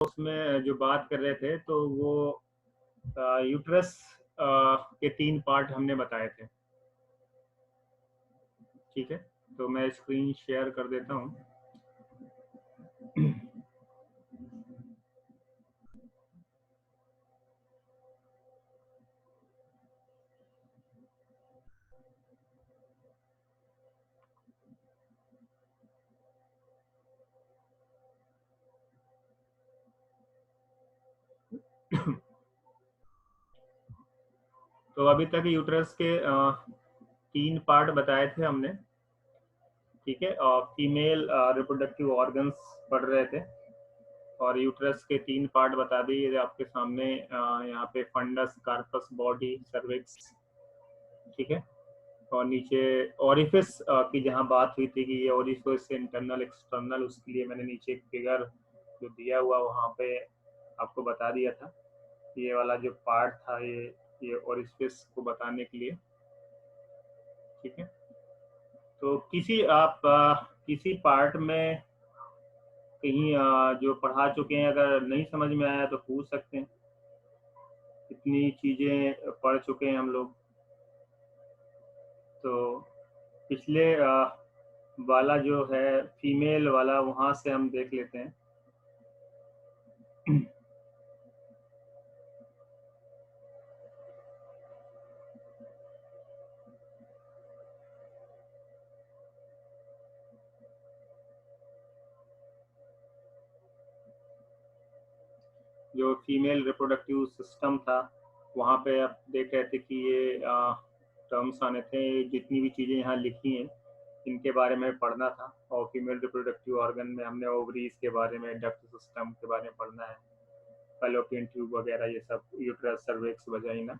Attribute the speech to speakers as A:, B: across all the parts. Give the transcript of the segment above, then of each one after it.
A: उसमें जो बात कर रहे थे तो वो यूट्रस के 3 पार्ट हमने बताए थे। ठीक है, तो मैं स्क्रीन शेयर कर देता हूँ। तो अभी तक यूट्रस के 3 पार्ट बताए थे हमने। ठीक है, और फीमेल रिप्रोडक्टिव ऑर्गन्स पढ़ रहे थे, और यूट्रस के 3 पार्ट बता दिए आपके सामने। यहाँ पे फंडस, कार्पस, बॉडी, सर्विक्स। ठीक है, और नीचे ओरिफिस की जहाँ बात हुई थी कि ये ओरिफिस इंटरनल एक्सटर्नल, उसके लिए मैंने नीचे एक फिगर जो दिया हुआ वहाँ पे आपको बता दिया था। ये वाला जो पार्ट था ये ओरिफिस को बताने के लिए। ठीक है, तो किसी पार्ट में कहीं जो पढ़ा चुके हैं, अगर नहीं समझ में आया तो पूछ सकते हैं। इतनी चीजें पढ़ चुके हैं हम लोग। तो पिछले वाला जो है फीमेल वाला, वहां से हम देख लेते हैं। जो फीमेल रिप्रोडक्टिव सिस्टम था, वहाँ पे आप देख रहे थे कि ये टर्म्स आने थे। जितनी भी चीज़ें यहाँ लिखी हैं इनके बारे में पढ़ना था। और फीमेल रिप्रोडक्टिव ऑर्गन में हमने ओवरीज के बारे में, डक्ट सिस्टम के बारे में पढ़ना है, फैलोपियन ट्यूब वगैरह, ये सब, यूट्रस, सर्विक्स, वजाइना।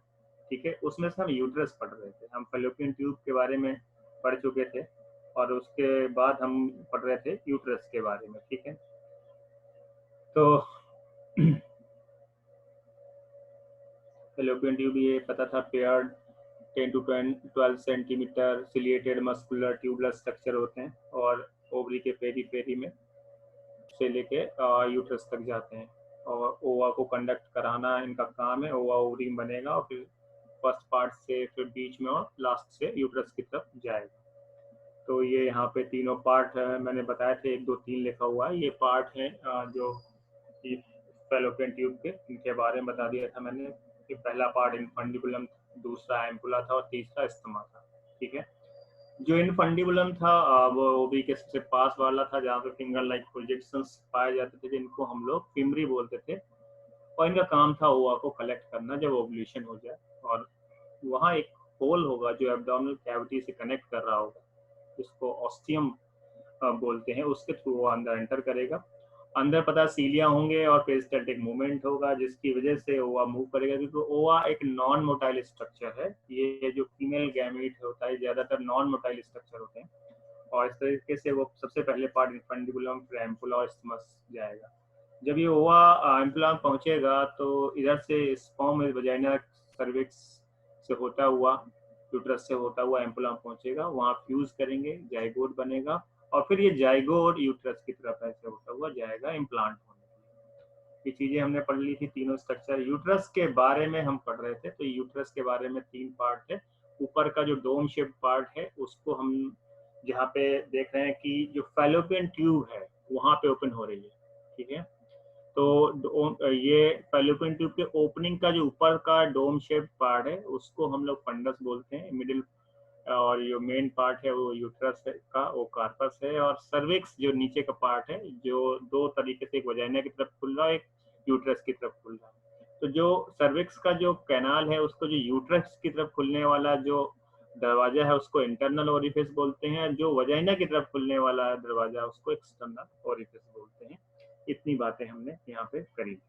A: ठीक है, उसमें से हम यूट्रस पढ़ रहे थे। हम फैलोपियन ट्यूब के बारे में पढ़ चुके थे, और उसके बाद हम पढ़ रहे थे यूट्रस के बारे में। ठीक है, तो फैलोपियन ट्यूब ये पता था, paired 10 to 12 centimetre ciliated muscular tubular structure होते हैं, और ओवरी के पेरी में से लेके यूट्रस तक जाते हैं, और ओवा को कंडक्ट कराना इनका काम है। ओवा ओवरी बनेगा, और फिर फर्स्ट पार्ट से फिर बीच में और लास्ट से यूट्रस की तरफ जाएगा। तो ये यहाँ पे तीनों पार्ट मैंने बताए थे, 1 2 3 लिखा हुआ है। ये पार्ट है जो फैलोपियन ट्यूब के, इनके बारे में बता दिया था मैंने कि पहला पार्ट इनफंडिबुलम, दूसरा एम्पुला था, और तीसरा स्टोमा था। ठीक है, जो इनफंडिबुलम था वो ओबी के सबसे पास वाला था, जहाँ पे फिंगर लाइक प्रोजेक्शंस पाए जाते थे, जिनको हम लोग फिमरी बोलते थे। और इनका काम था ओवा को कलेक्ट करना जब ओवुलेशन हो जाए, और वहाँ एक होल होगा जो एब्डोमिनल कैविटी से कनेक्ट कर रहा होगा, जिसको ऑस्टियम बोलते हैं। उसके थ्रू वो अंदर एंटर करेगा। अंदर पता सीलिया होंगे, और पेरिस्टल्टिक मूवमेंट होगा, जिसकी वजह से ओवा मूव करेगा, क्योंकि ओवा एक नॉन मोटाइल स्ट्रक्चर है। ये जो फीमेल गैमीट होता है ज्यादातर नॉन मोटाइल स्ट्रक्चर होते हैं, और इस तरीके से वो सबसे पहले पार्ट इनफंडिबुलम, फिर एम्पुला और स्टमस जाएगा। जब ये ओवा एम्पुला पहुंचेगा तो इधर से स्पर्म वजाइना सर्विक्स से होता हुआ, यूट्रस से होता हुआ एम्पुला पहुंचेगा, वहाँ फ्यूज करेंगे, जाइगोट बनेगा, और फिर ये जाइगोट यूट्रस की तरफ ऐसे होता हुआ जाएगा इम्प्लांट होने के लिए। ये चीजें हमने पढ़ ली थी, तीनों स्ट्रक्चर। यूट्रस के बारे में हम पढ़ रहे थे, तो यूट्रस के बारे में 3 पार्ट है। ऊपर का जो डोम शेप पार्ट है, उसको हम जहाँ पे देख रहे हैं कि जो फैलोपियन ट्यूब है वहां पे ओपन हो रही है। ठीक है, तो ये फैलोपियन ट्यूब के ओपनिंग का जो ऊपर का डोम शेप पार्ट है उसको हम लोग फंडस बोलते हैं। मिडिल और जो मेन पार्ट है वो यूट्रस का, वो कार्पस है। और सर्विक्स जो नीचे का पार्ट है, जो 2 तरीके से, एक वजाइना की तरफ खुल रहा है, एक यूट्रस की तरफ खुल रहा है। तो जो सर्विक्स का जो कैनाल है, उसको जो यूट्रस की तरफ खुलने वाला जो दरवाजा है उसको इंटरनल ओरिफिस बोलते हैं। जो वजाइना की तरफ खुलने वाला दरवाजा उसको एक्सटर्नल ओरिफिस बोलते हैं। इतनी बातें हमने यहाँ पे करी।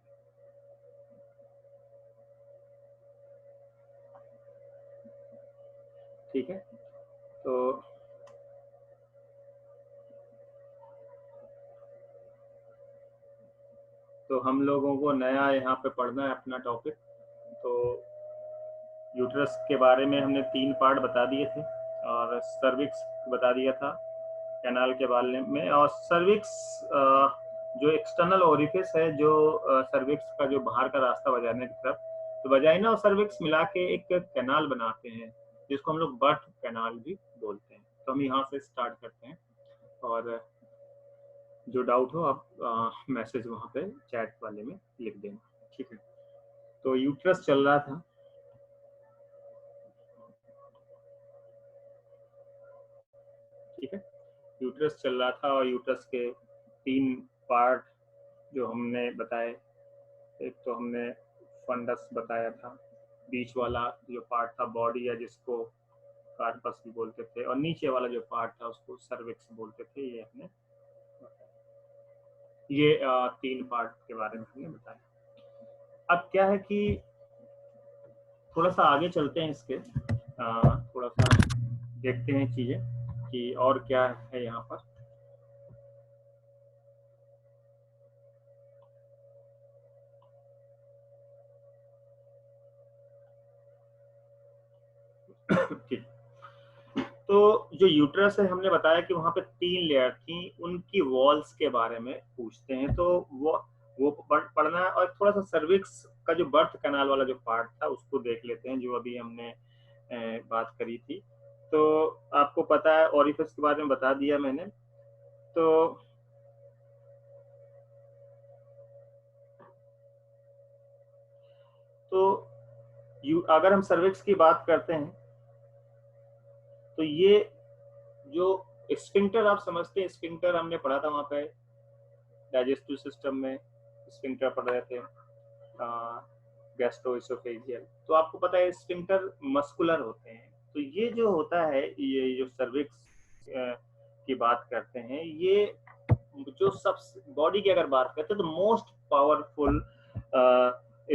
A: ठीक है, तो हम लोगों को नया यहाँ पे पढ़ना है अपना टॉपिक। तो यूट्रस के बारे में हमने 3 पार्ट बता दिए थे, और सर्विक्स बता दिया था कैनाल के बारे में। और सर्विक्स जो एक्सटर्नल ओरिफिस है, जो सर्विक्स का जो बाहर का रास्ता वजाइना की तरफ, तो वजाइना और सर्विक्स मिला के एक कैनाल बनाते हैं जिसको हम लोग बर्थ कैनाल भी बोलते हैं। तो हम यहाँ से स्टार्ट करते हैं, और जो डाउट हो आप मैसेज वहाँ पे चैट वाले में लिख देना, ठीक है। तो यूट्रस चल रहा था, ठीक है, यूट्रस चल रहा था, और यूट्रस के 3 पार्ट जो हमने बताए, एक तो हमने फंडस बताया था, बीच वाला जो पार्ट था बॉडी, या जिसको कार्पस भी बोलते थे, और नीचे वाला जो पार्ट था उसको सर्विक्स बोलते थे, ये हमने ये 3 पार्ट के बारे में हमने बताया। अब क्या है कि थोड़ा सा आगे चलते हैं इसके, थोड़ा सा देखते हैं चीजें कि और क्या है यहाँ पर। ठीक, तो जो यूट्रस है हमने बताया कि वहां पे 3 लेयर थी, उनकी वॉल्स के बारे में पूछते हैं, तो वो पढ़ना है। और थोड़ा सा सर्विक्स का जो बर्थ कैनाल वाला जो पार्ट था उसको देख लेते हैं, जो अभी हमने बात करी थी। तो आपको पता है ओरिफिस के बारे में बता दिया मैंने। तो तो अगर हम सर्विक्स की बात करते हैं, तो ये जो स्फिंक्टर आप समझते हैं, स्फिंक्टर हमने पढ़ा था वहां पे डाइजेस्टिव सिस्टम में, स्फिंक्टर पढ़ रहे थे, गैस्ट्रोइसोफेजियल। तो आपको पता है स्फिंक्टर मस्कुलर होते हैं। तो ये जो होता है, ये जो सर्विक्स की बात करते हैं, ये जो सब बॉडी की अगर बात करते हैं तो मोस्ट पावरफुल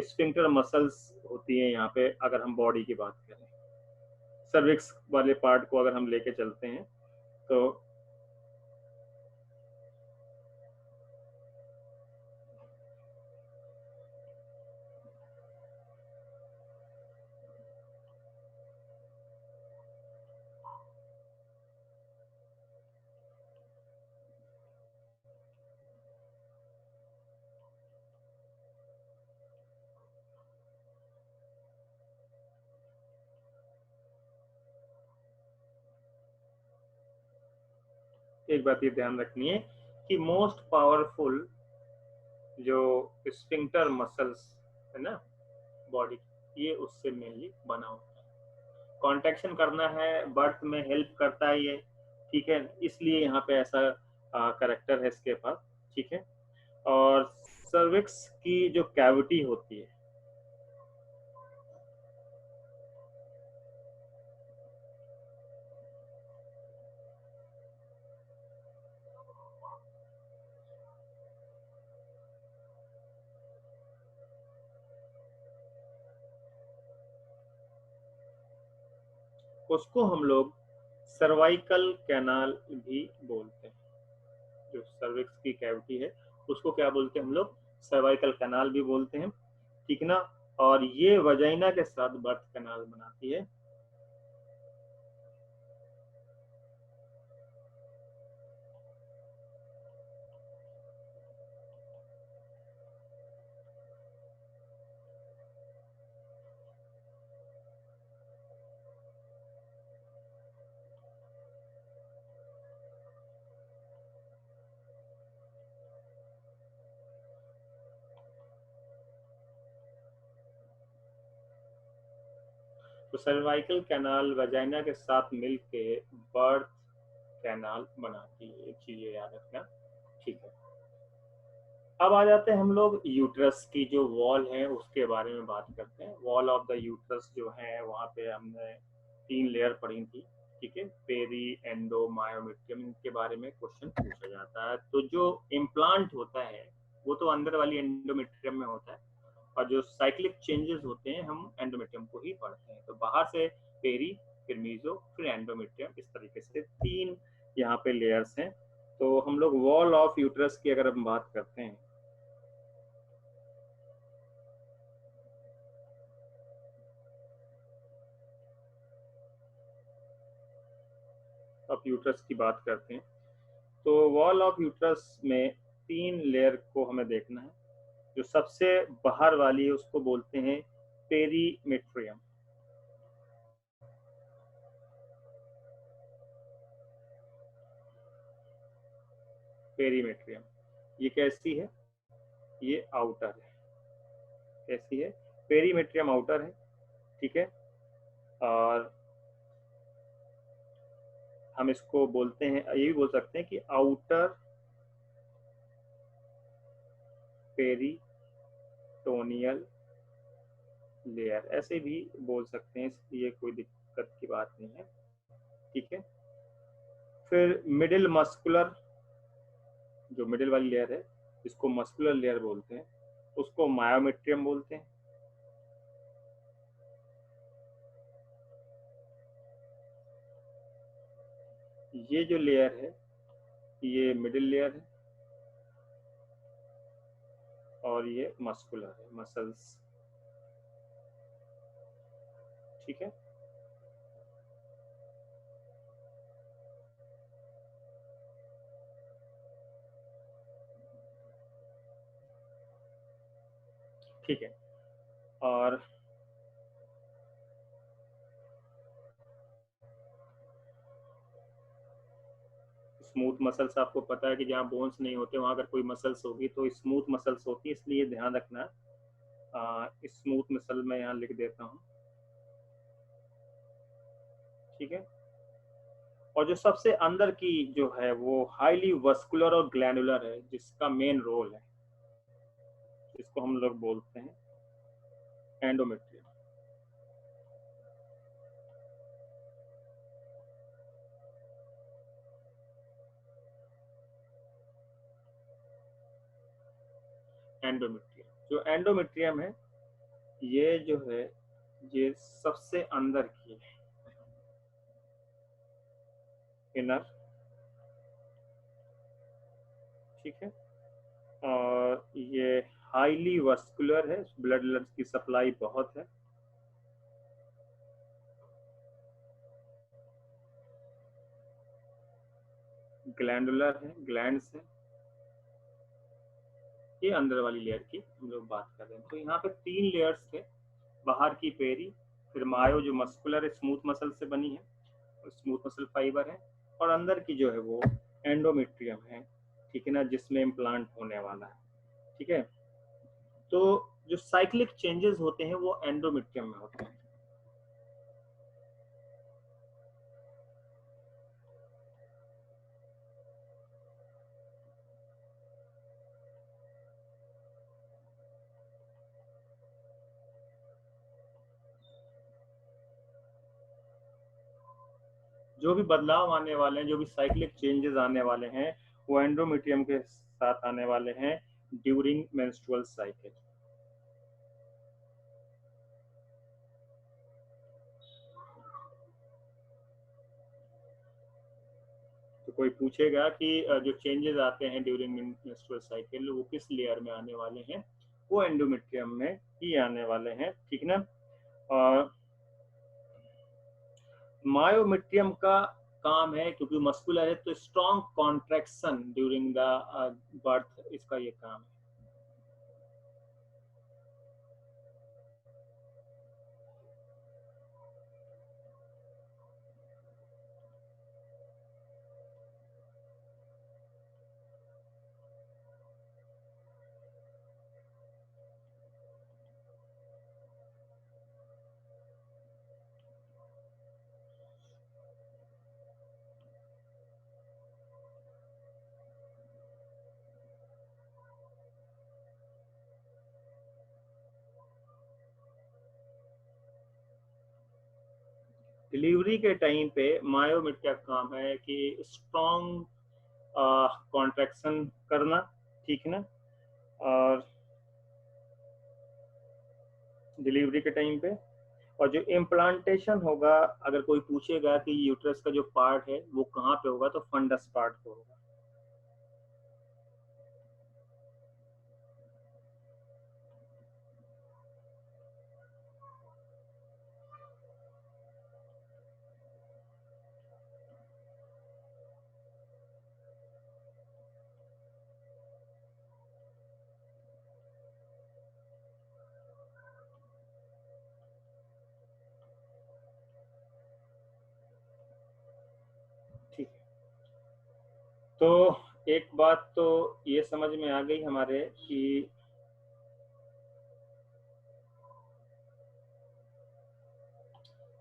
A: स्फिंक्टर मसल्स होती हैं यहाँ पे, अगर हम बॉडी की बात करें। सर्विक्स वाले पार्ट को अगर हम लेके चलते हैं, तो एक बात ये ध्यान रखनी है कि मोस्ट पावरफुल जो स्फिंक्टर मसल्स है ना बॉडी, ये उससे मेनली बना होता है। कॉन्ट्रैक्शन करना है, बर्थ में हेल्प करता है ये, ठीक है, इसलिए यहाँ पे ऐसा करेक्टर है इसके पास, ठीक है। और सर्विक्स की जो कैविटी होती है, उसको हम लोग सर्वाइकल कैनाल भी बोलते हैं। जो सर्विक्स की कैविटी है उसको क्या बोलते हैं हम लोग, सर्वाइकल कैनाल भी बोलते हैं, ठीक ना। और ये वजाइना के साथ बर्थ कैनाल बनाती है। तो सर्वाइकल कैनाल वजाइना के साथ मिलके बर्थ कैनाल बनाती है, एक चीज ये याद रखना, ठीक है। अब आ जाते हैं हम लोग यूट्रस की जो वॉल है उसके बारे में बात करते हैं। वॉल ऑफ द यूट्रस जो है, वहाँ पे हमने 3 लेयर पढ़ी थी, ठीक है, पेरी, एंडो, मायोमेट्रियम, इनके बारे में क्वेश्चन पूछा जाता है। तो जो इम्प्लांट होता है वो तो अंदर वाली एंडोमेट्रियम में होता है, और जो साइक्लिक चेंजेस होते हैं हम एंडोमेट्रियम को ही पढ़ते हैं। तो बाहर से पेरी, फिर मीजो, फिर एंडोमेट्रियम, इस तरीके से 3 यहाँ पे लेयर्स हैं। तो हम लोग वॉल ऑफ यूट्रस की अगर हम बात करते हैं, ऑफ यूट्रस की बात करते हैं, तो वॉल ऑफ यूट्रस में 3 लेयर को हमें देखना है। जो सबसे बाहर वाली है उसको बोलते हैं पेरीमेट्रियम। पेरीमेट्रियम ये कैसी है? ये आउटर है। कैसी है? पेरीमेट्रियम आउटर है, ठीक है। और हम इसको बोलते हैं, ये भी बोल सकते हैं कि आउटर पेरिटोनियल लेयर, ऐसे भी बोल सकते हैं, इसलिए कोई दिक्कत की बात नहीं है, ठीक है। फिर मिडिल मस्कुलर, जो मिडिल वाली लेयर है इसको मस्कुलर लेयर बोलते हैं, उसको मायोमेट्रियम बोलते हैं। ये जो लेयर है ये मिडिल लेयर है और ये मस्कुलर है, मसल्स, ठीक है। ठीक है। और स्मूथ मसल्स, आपको पता है कि जहाँ बोन्स नहीं होते वहां अगर कोई मसल्स होगी तो स्मूथ मसल्स होती है, इसलिए ध्यान रखना। स्मूथ मसल मैं यहाँ लिख देता हूँ, ठीक है। और जो सबसे अंदर की जो है वो हाईली वस्कुलर और ग्लैंडुलर है, जिसका मेन रोल है, जिसको हम लोग बोलते हैं एंडोमेट्रियम। एंडोमेट्रियम, जो एंडोमेट्रियम है ये जो है ये सबसे अंदर की है, इनर, ठीक है। और ये हाईली वस्कुलर है, ब्लड की सप्लाई बहुत है। ग्लैंडुलर है, ग्लैंड्स है। ये अंदर वाली लेयर की हम लोग बात कर रहे हैं। तो यहाँ पे 3 लेयर्स थे, बाहर की पेरी, फिर मायो जो मस्कुलर है, स्मूथ मसल से बनी है, स्मूथ मसल फाइबर है, और अंदर की जो है वो एंडोमेट्रियम है, ठीक है ना, जिसमें इम्प्लांट होने वाला है, ठीक है। तो जो साइक्लिक चेंजेस होते हैं वो एंडोमेट्रियम में होते हैं। जो भी बदलाव आने वाले हैं, जो भी साइक्लिक चेंजेस आने वाले हैं, वो एंडोमेट्रियम के साथ आने वाले हैं ड्यूरिंग मेंस्ट्रुअल साइकिल। तो कोई पूछेगा कि जो चेंजेस आते हैं ड्यूरिंग मेंस्ट्रुअल साइकिल वो किस लेयर में आने वाले हैं, वो एंडोमेट्रियम में ही आने वाले हैं, ठीक ना। और मायोमेट्रियम का काम है, क्योंकि मस्कुलर है तो strong contraction during the birth, इसका ये काम है। डिलीवरी के टाइम पे मायोमेट का काम है कि स्ट्रॉन्ग कॉन्ट्रैक्शन करना, ठीक है ना। और डिलीवरी के टाइम पे, और जो इम्प्लांटेशन होगा, अगर कोई पूछेगा कि यूट्रस का जो पार्ट है वो कहाँ पे होगा, तो फंडस पार्ट पे होगा। तो एक बात तो ये समझ में आ गई हमारे कि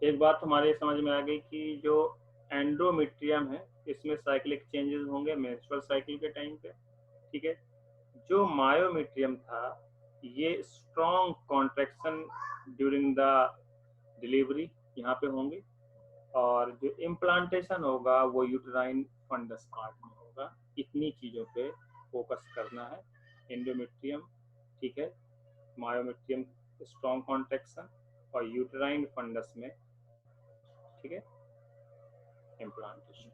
A: एक बात हमारे समझ में आ गई कि जो एंडोमेट्रियम है इसमें साइक्लिक चेंजेस होंगे मेंस्ट्रुअल साइकिल के टाइम पे, ठीक है। जो मायोमेट्रियम था ये strong contraction during the delivery यहाँ पे होंगे, और जो इम्प्लांटेशन होगा वो यूट्राइन फंडस पार्ट में होगा। इतनी चीज़ों पे फोकस करना है। एंडोमेट्रियम, ठीक है, मायोमेट्रियम स्ट्रॉन्ग कॉन्ट्रैक्शन, और यूट्राइन फंडस में, ठीक है, इम्प्लांटेशन।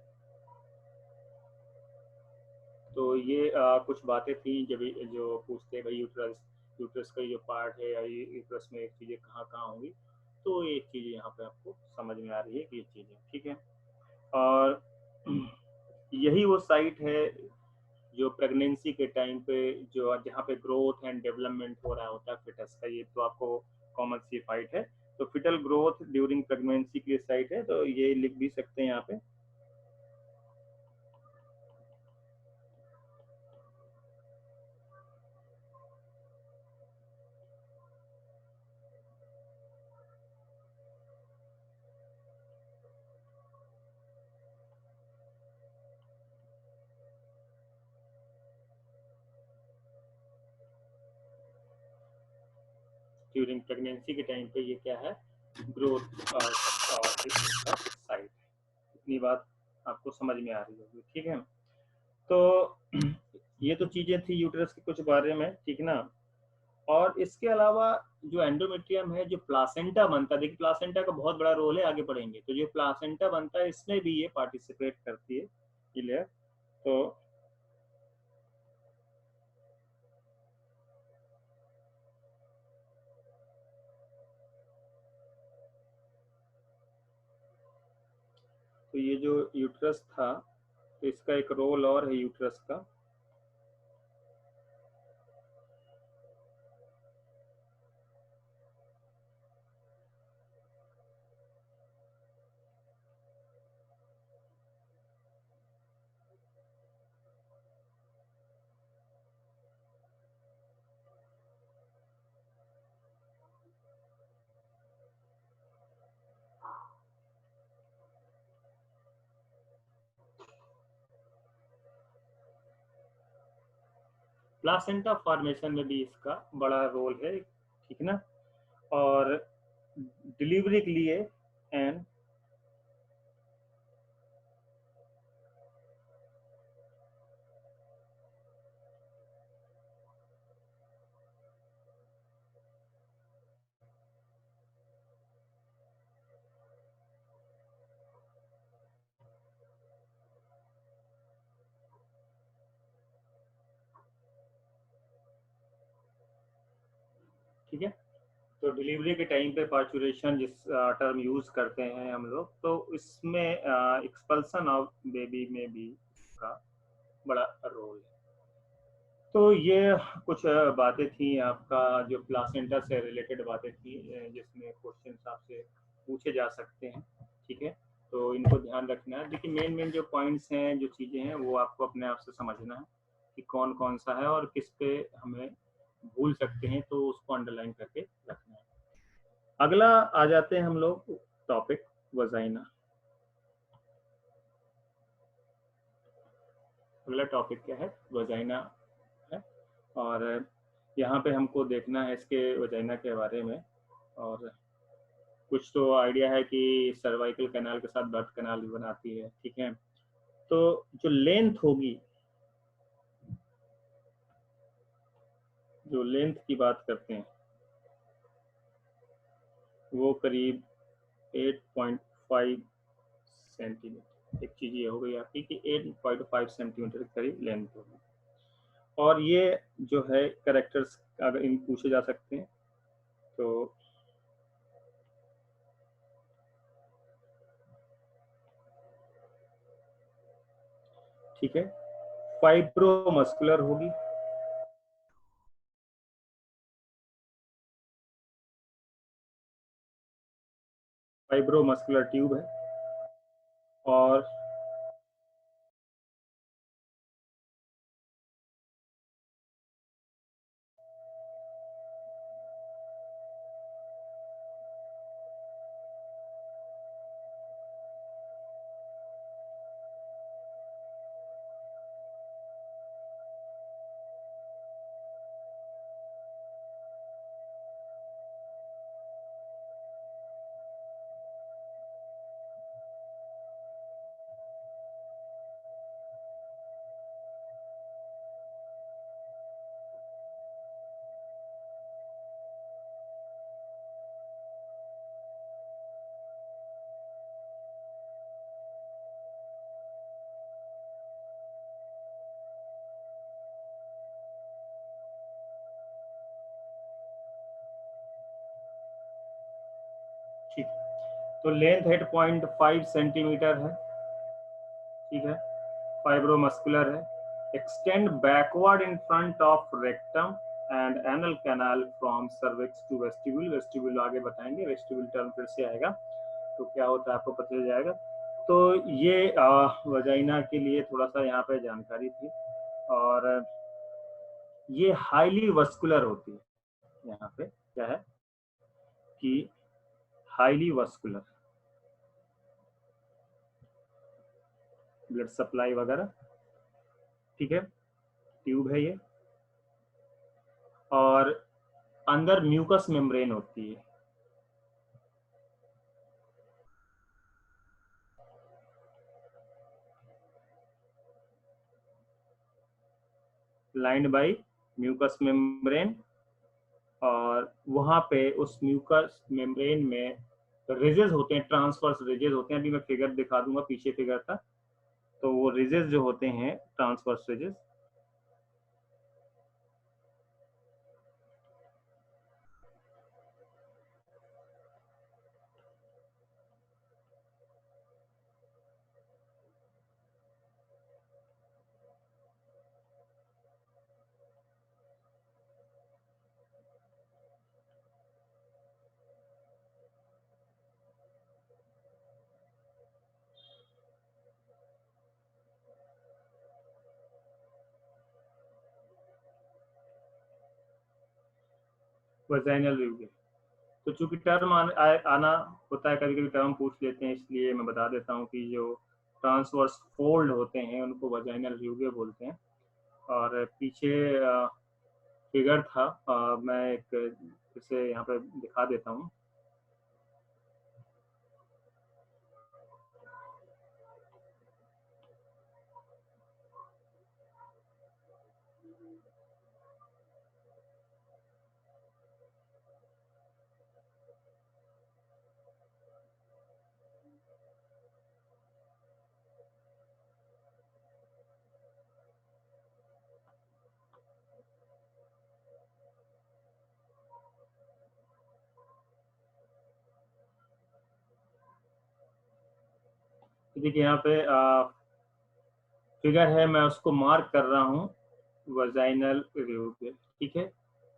A: तो ये कुछ बातें थी जब जो पूछते हैं भाई यूट्रस, यूट्रस का जो पार्ट है या यूट्रस में एक चीज़ें कहाँ कहाँ होंगी, तो ये चीज़ें यहाँ पे आपको समझ में आ रही है कि ये चीज़ें, ठीक है। और यही वो साइट है जो प्रेगनेंसी के टाइम पे जो जहाँ पे ग्रोथ एंड डेवलपमेंट हो रहा होता है फिटस का, ये तो आपको कॉमन सी फाइट है। तो फिटल ग्रोथ ड्यूरिंग प्रेगनेंसी की साइट है, तो ये लिख भी सकते हैं यहाँ पे। ड्यूरिंग प्रेगनेंसी के टाइम पे ये क्या है, ग्रोथ साइट। इतनी बात आपको समझ में आ रही होगी, ठीक है। तो ये तो चीजें थी यूट्रस के कुछ बारे में, ठीक ना। और इसके अलावा जो एंडोमेट्रियम है, जो प्लासेंटा बनता है, देखिए प्लासेंटा का बहुत बड़ा रोल है, आगे पढ़ेंगे। तो जो प्लासेंटा बनता है इसमें भी ये पार्टिसिपेट करती है, क्लियर। तो ये जो यूट्रस था, तो इसका एक रोल और है यूट्रस का। प्लासेंटा फॉर्मेशन में भी इसका बड़ा रोल है, ठीक ना। और डिलीवरी के लिए एंड ठीक है। तो डिलीवरी के टाइम पे पार्चुरेशन जिस टर्म यूज करते हैं हम लोग, तो इसमें एक्सपल्सन ऑफ बेबी में भी का बड़ा रोल है। तो ये कुछ बातें थी आपका जो प्लासेंटा से रिलेटेड बातें थी, जिसमें क्वेश्चन आपसे पूछे जा सकते हैं, ठीक है। तो इनको ध्यान रखना है। देखिए मेन मेन जो पॉइंट्स हैं, जो चीज़ें हैं, वो आपको अपने आप से समझना है कि कौन कौन सा है और किस पे हमें भूल सकते हैं, तो उसको अंडरलाइन करके रखना है। अगला आ जाते हैं हम लोग टॉपिक वजाइना। अगला टॉपिक क्या है, वजाइना है। और यहाँ पे हमको देखना है इसके वजाइना के बारे में। और कुछ तो आइडिया है कि सर्वाइकल कैनाल के साथ बर्थ कैनाल भी बनाती है, ठीक है। तो जो लेंथ होगी, जो लेंथ की बात करते हैं, वो करीब 8.5 सेंटीमीटर। एक चीज ये हो गई आपकी कि 8.5 सेंटीमीटर के करीब लेंथ होगी। और ये जो है करेक्टर्स अगर इन पूछे जा सकते हैं, तो ठीक है, फाइब्रोमस्कुलर होगी, फाइब्रोमस्कुलर ट्यूब है। और ठीक, तो लेंथ 8.5 सेंटीमीटर है, ठीक है, फाइब्रोमस्कुलर है, extend backward in front of rectum and anal canal from cervix to vestibule. Vestibule आगे बताएंगे, वेस्टिब्यूल टर्म फिर से आएगा तो क्या होता है आपको पता चल जाएगा। तो ये वजाइना के लिए थोड़ा सा यहाँ पे जानकारी थी, और ये हाईली वस्कुलर होती है। यहाँ पे क्या है कि हाईली वस्कुलर, ब्लड सप्लाई वगैरह, ठीक है, ट्यूब है ये, और अंदर म्यूकस मेम्ब्रेन होती है। लाइंड बाय म्यूकस मेम्ब्रेन, और वहां पे उस म्यूकस मेम्ब्रेन में रिजेस होते हैं, ट्रांसवर्स रिजेस होते हैं। अभी मैं फिगर दिखा दूंगा, पीछे फिगर था, तो वो रिजेस जो होते हैं ट्रांसवर्स रिजेस, वजाइनल रिव्यू। तो चूंकि टर्म आना होता है, कभी कभी टर्म पूछ लेते हैं, इसलिए मैं बता देता हूँ कि जो ट्रांसवर्स फोल्ड होते हैं उनको वजाइनल रिव्यू बोलते हैं। और पीछे फिगर था, मैं एक इसे यहाँ पे दिखा देता हूँ। देखिए यहाँ पे फिगर है, मैं उसको मार्क कर रहा हूँ वजाइनल रिव्यू पे, ठीक है।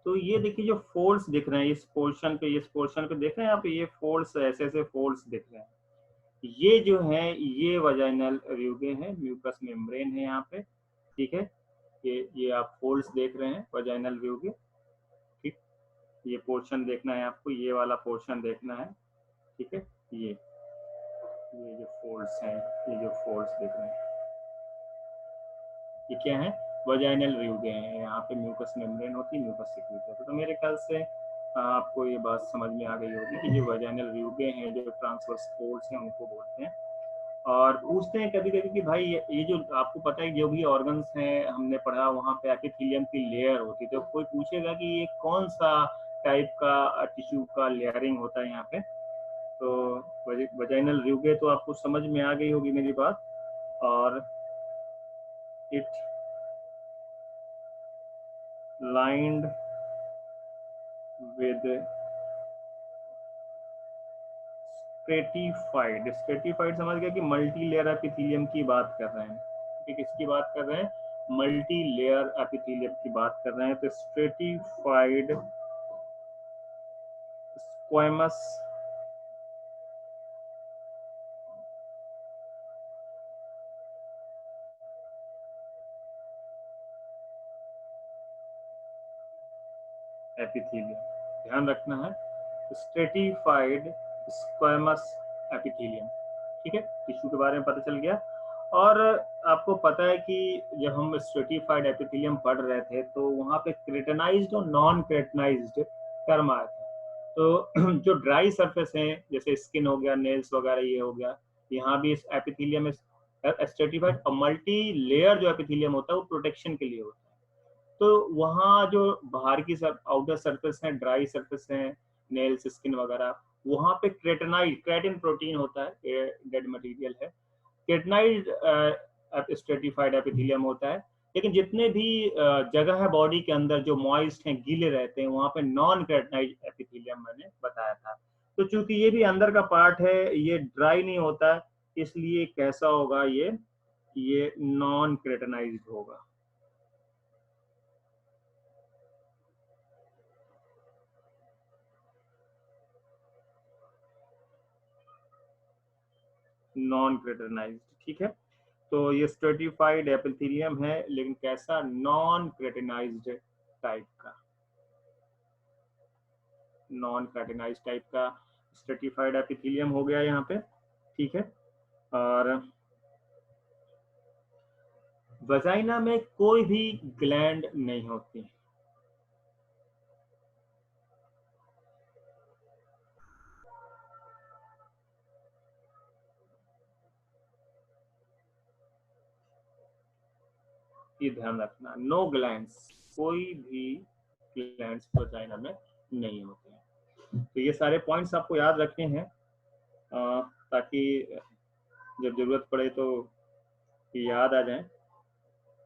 A: तो ये देखिए जो फोल्ड्स दिख रहे हैं इस पोर्शन पे, इस पोर्शन पे देख रहे हैं यहाँ पे, ये फोल्ड्स, ऐसे ऐसे फोल्ड्स दिख रहे हैं, ये जो है ये वजाइनल रिव्यू हैं, म्यूकस मेम्ब्रेन है यहाँ पे, ठीक है। ये आप फोल्ड्स देख रहे हैं वजाइनल रिव्यू, ठीक, ये पोर्शन देखना है आपको, ये वाला पोर्शन देखना है, ठीक है। ये जो फोल्ड्स हैं, ये जो फोल्ड्स देख रहे हैं, ये क्या है, वजाइनल रिव्यू हैं। यहाँ पे म्यूकस मेम्ब्रेन होती है, म्यूकस सिक्रीट होता है। तो मेरे ख्याल से आपको ये बात समझ में आ गई होगी कि जो वजाइनल रिव्यू हैं, जो ट्रांसवर्स फोल्ड्स हैं, उनको बोलते हैं। और पूछते हैं कभी कभी कि भाई ये जो आपको पता है जो भी ऑर्गन्स हैं हमने पढ़ा, वहाँ पे एपिथेलियम की लेयर होती है, तो कोई पूछेगा कि ये कौन सा टाइप का टिश्यू का लेयरिंग होता है यहाँ पे। तो वजाइनल रिव्यू तो आपको समझ में आ गई होगी मेरी बात। और it lined with stratified, stratified समझ गया कि मल्टी लेयर एपिथेलियम की बात कर रहे हैं, ठीक, किसकी बात कर रहे हैं, मल्टी लेयर एपिथेलियम की बात कर रहे हैं। तो स्ट्रेटिफाइड स्क्वेमस एपिथेलियम, ध्यान रखना है, स्ट्रेटिफाइड स्क्वेमस एपिथेलियम, ठीक है। टिश्यू के बारे में पता चल गया। और आपको पता है कि जब हम स्ट्रेटिफाइड एपिथेलियम पढ़ रहे थे तो वहाँ पे क्रेटनाइज्ड और नॉन क्रेटनाइज्ड टर्म आया था। तो जो ड्राई सरफेस है, जैसे स्किन हो गया, नेल्स वगैरह, ये हो गया, यहाँ भी इस एपिथेलियम स्ट्रेटिफाइड, और मल्टी लेयर जो एपिथेलियम होता है वो प्रोटेक्शन के लिए होता है। तो वहाँ जो बाहर की आउटर सरफेस है, ड्राई सरफेस है, नेल्स, स्किन वगैरह, वहाँ पे क्रेटिन प्रोटीन होता है, डेड मटेरियल है, केटनाइड स्ट्रेटिफाइड एपिथेलियम होता है। लेकिन जितने भी जगह है बॉडी के अंदर जो मॉइस्ट हैं, गीले रहते हैं, वहाँ पे नॉन केटनाइड एपिथेलियम मैंने बताया था। तो चूंकि ये भी अंदर का पार्ट है, ये ड्राई नहीं होता, इसलिए कैसा होगा, ये नॉन क्रेटनाइज्ड होगा। नॉन क्रेटनाइज्ड, ठीक है। तो ये स्ट्रेटिफाइड एपिथेलियम है, लेकिन कैसा, नॉन क्रेटनाइज्ड टाइप का, नॉन क्रेटनाइज्ड टाइप का स्ट्रेटिफाइड एपिथेलियम हो गया यहाँ पे, ठीक है। और वजाइना में कोई भी ग्लैंड नहीं होती। ये ध्यान रखना, नो ग्लैंड्स, कोई भी ग्लैंड्स वजाइना में नहीं होते हैं। तो ये सारे पॉइंट्स आपको याद रखने हैं, ताकि जब जरूरत पड़े तो ये याद आ जाए,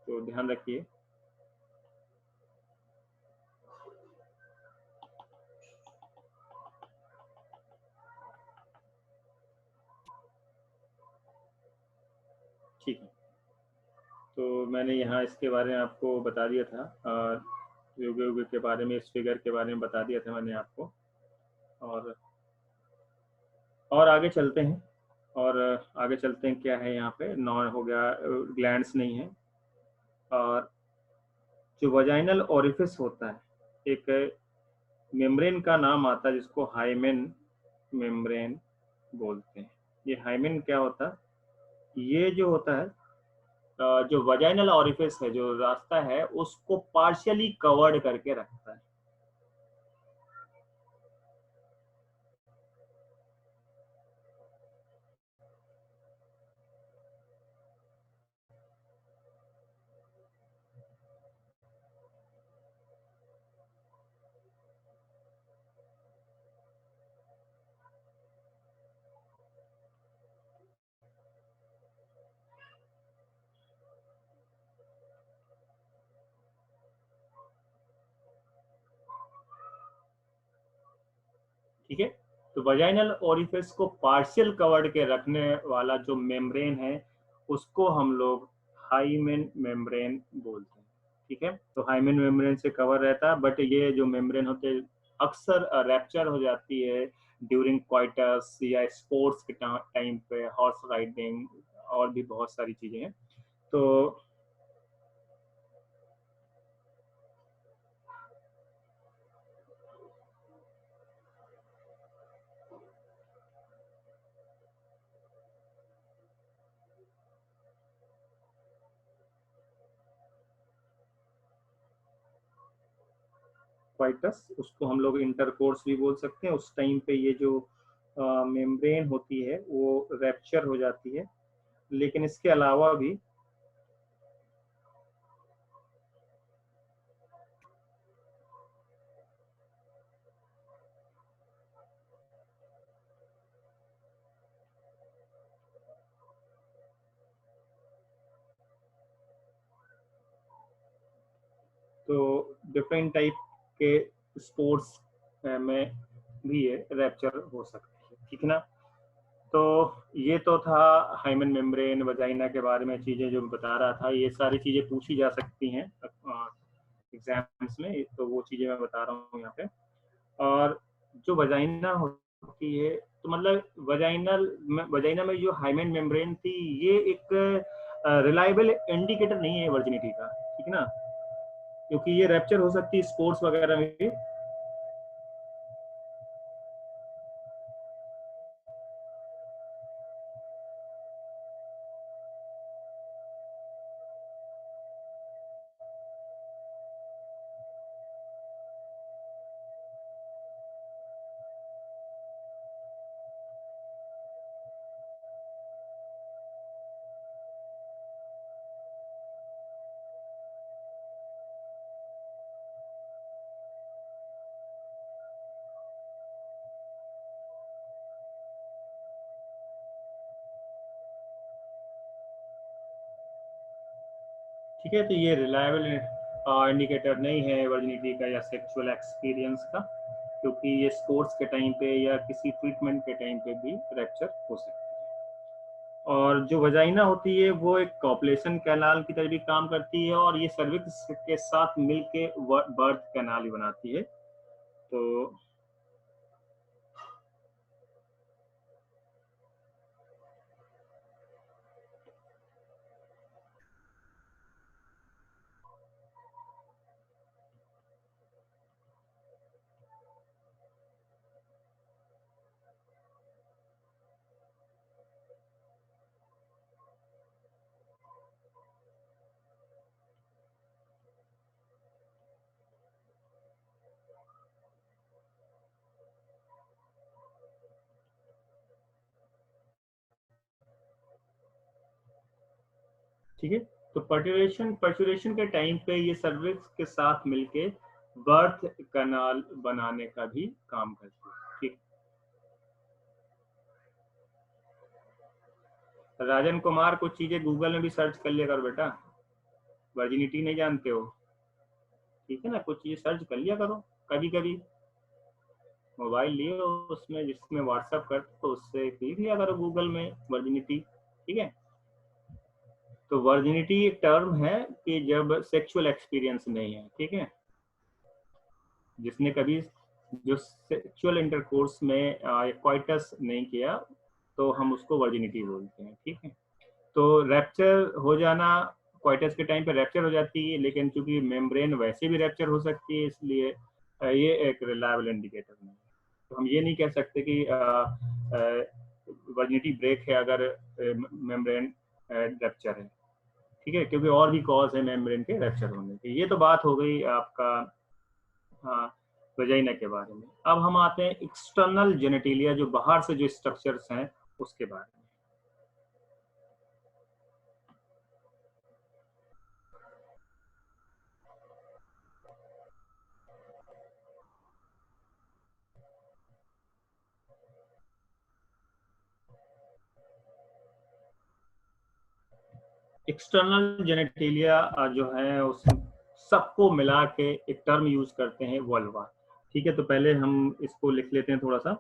A: तो ध्यान रखिए। ठीक है, तो मैंने यहाँ इसके बारे में आपको बता दिया था, योगे के बारे में, इस फिगर के बारे में बता दिया था मैंने आपको। और आगे चलते हैं, और आगे चलते हैं, क्या है यहाँ पे, नॉन हो गया, ग्लैंड्स नहीं है। और जो वजाइनल ओरिफिस होता है, एक मेम्ब्रेन का नाम आता है जिसको हाइमेन मेम्ब्रेन बोलते हैं। ये हाइमेन क्या होता है, ये जो होता है, जो वजाइनल ओरिफिस है, जो रास्ता है, उसको पार्शियली कवर्ड करके रखता है। ठीक है, तो वजाइनल ओरिफिस को पार्शियल कवर्ड के रखने वाला जो मेम्ब्रेन है, उसको हम लोग हाइमेन मेम्ब्रेन बोलते हैं। ठीक है, तो हाइमेन मेम्ब्रेन से कवर रहता है, बट ये जो मेम्ब्रेन होते हैं अक्सर रैप्चर हो जाती है ड्यूरिंग क्वाइटस या स्पोर्ट्स के टाइम पे, हॉर्स राइडिंग, और भी बहुत सारी चीजें हैं। तो क्वाइटस, उसको हम लोग इंटरकोर्स भी बोल सकते हैं। उस टाइम पे ये जो मेम्ब्रेन होती है वो रैप्चर हो जाती है, लेकिन इसके अलावा भी तो डिफरेंट टाइप के स्पोर्ट्स में भी ये रैप्चर हो सकती है, ठीक है ना। तो ये तो था हाइमन मेम्ब्रेन, वजाइना के बारे में चीजें जो बता रहा था। ये सारी चीजें पूछी जा सकती हैं एग्जाम्स में, तो वो चीजें मैं बता रहा हूँ यहाँ पे। और जो वजाइना होती है, तो मतलब वजाइना में जो हाइमन मेम्ब्रेन थी, ये एक रिलायबल इंडिकेटर नहीं है वर्जिनिटी का, ठीक है ना, क्योंकि ये रैप्चर हो सकती है स्पोर्ट्स वगैरह में भी। ठीक है, तो ये रिलायबल इंडिकेटर नहीं है वर्जिनिटी का या सेक्सुअल एक्सपीरियंस का, क्योंकि ये स्पोर्ट्स के टाइम पे या किसी ट्रीटमेंट के टाइम पे भी रैप्चर हो सकती है। और जो वजाइना होती है वो एक कॉपुलेशन कैनाल की तरह भी काम करती है, और ये सर्विक्स के साथ मिलके बर्थ कैनाल ही बनाती है। तो ठीक है, तो पर्चुरेशन के टाइम पे ये सर्विक्स के साथ मिलके बर्थ कैनाल बनाने का भी काम करती है। ठीक, राजन कुमार कुछ चीजें गूगल में भी सर्च कर लिया करो बेटा, वर्जिनिटी नहीं जानते हो, ठीक है ना, कुछ चीजें सर्च कर लिया करो, कभी कभी मोबाइल लिए उसमें जिसमें व्हाट्सएप कर तो उससे लिख लिया करो गूगल में वर्जिनिटी। ठीक है, तो वर्जिनिटी एक टर्म है कि जब सेक्सुअल एक्सपीरियंस नहीं है, ठीक है, जिसने कभी जो सेक्सुअल इंटरकोर्स में क्वाइटस नहीं किया तो हम उसको वर्जिनिटी बोलते हैं। ठीक है, तो रैप्चर हो जाना, क्वाइटस के टाइम पे रैप्चर हो जाती है, लेकिन चूंकि मेम्ब्रेन वैसे भी रैप्चर हो सकती है, इसलिए ये एक रिलायबल इंडिकेटर नहीं है। तो हम ये नहीं कह सकते कि वर्जिनिटी ब्रेक है अगर मेम्ब्रेन रैप्चर है। ठीक है, क्योंकि और भी कॉज है मेम्ब्रेन के रैप्चर होने की। ये तो बात हो गई आपका हाँ वजाइना के बारे में। अब हम आते हैं एक्सटर्नल जेनेटिलिया, जो बाहर से जो स्ट्रक्चर्स हैं उसके बारे में। एक्सटर्नल जेनेटिलिया जो है उस सबको मिला के एक टर्म यूज करते हैं वल्वा। ठीक है, तो पहले हम इसको लिख लेते हैं थोड़ा सा।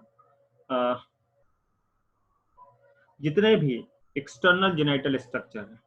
A: जितने भी एक्सटर्नल जेनिटल स्ट्रक्चर है,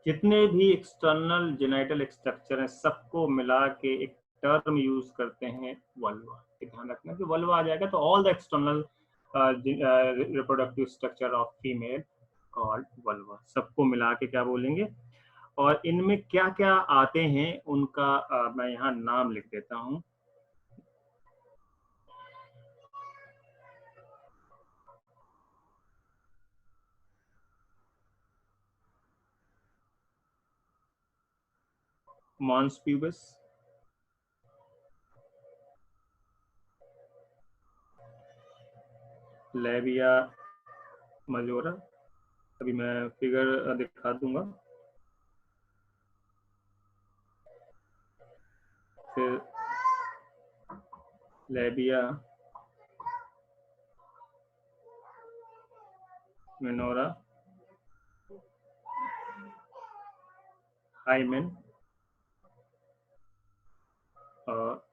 A: जितने भी एक्सटर्नल जेनिटल स्ट्रक्चर हैं सबको मिला के एक टर्म यूज करते हैं वल्वा। ध्यान रखना कि वल्वा आ जाएगा तो all the external reproductive structure of female called vulva, सबको मिला के क्या बोलेंगे। और इनमें क्या क्या आते हैं उनका मैं यहाँ नाम लिख देता हूँ। मॉन्स प्यूबस, लेबिया मजोरा, अभी मैं फिगर दिखा दूंगा, फिर लेबिया मिनोरा, हाइमेन और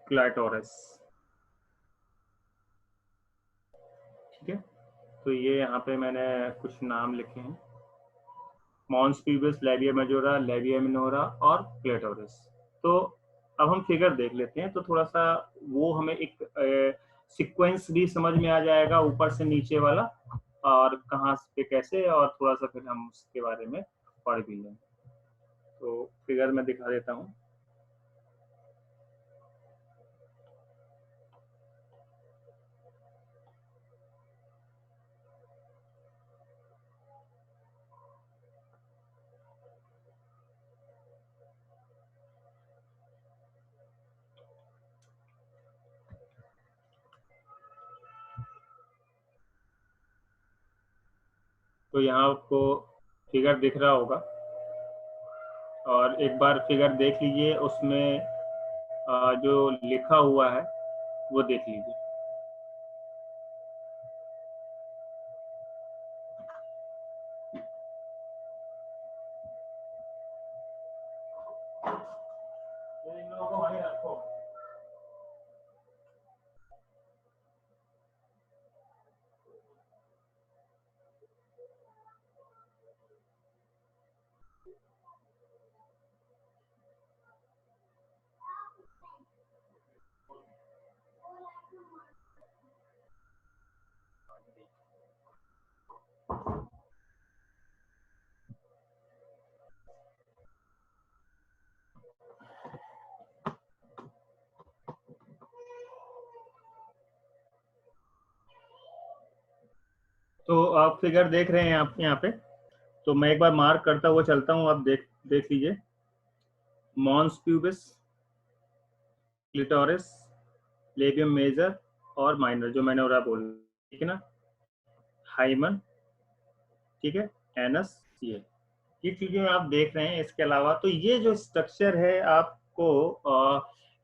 A: क्लाटोरस। ठीक है, तो ये यहाँ पे मैंने कुछ नाम लिखे हैं, mons pubis, labia majora, labia minora और क्लेटोरस। तो अब हम फिगर देख लेते हैं, तो थोड़ा सा वो हमें एक सीक्वेंस भी समझ में आ जाएगा ऊपर से नीचे वाला, और कहाँ पे कैसे, और थोड़ा सा फिर हम उसके बारे में पढ़ भी लें। फिगर में दिखा देता हूँ। तो यहाँ आपको फिगर दिख रहा होगा, और एक बार फिगर देख लीजिए, उसमें जो लिखा हुआ है वो देख लीजिए। इन लोगों को वहीं रखो। तो आप फिगर देख रहे हैं आप यहाँ पे, तो मैं एक बार मार्क करता हुआ चलता हूँ, आप देख देख लीजिए। Mons pubis, clitoris, labium major और माइनर, जो मैंने और बोला, ठीक है ना, हाइमन, ठीक है, एनस, ये चीजें आप देख रहे हैं। इसके अलावा तो ये जो स्ट्रक्चर है आपको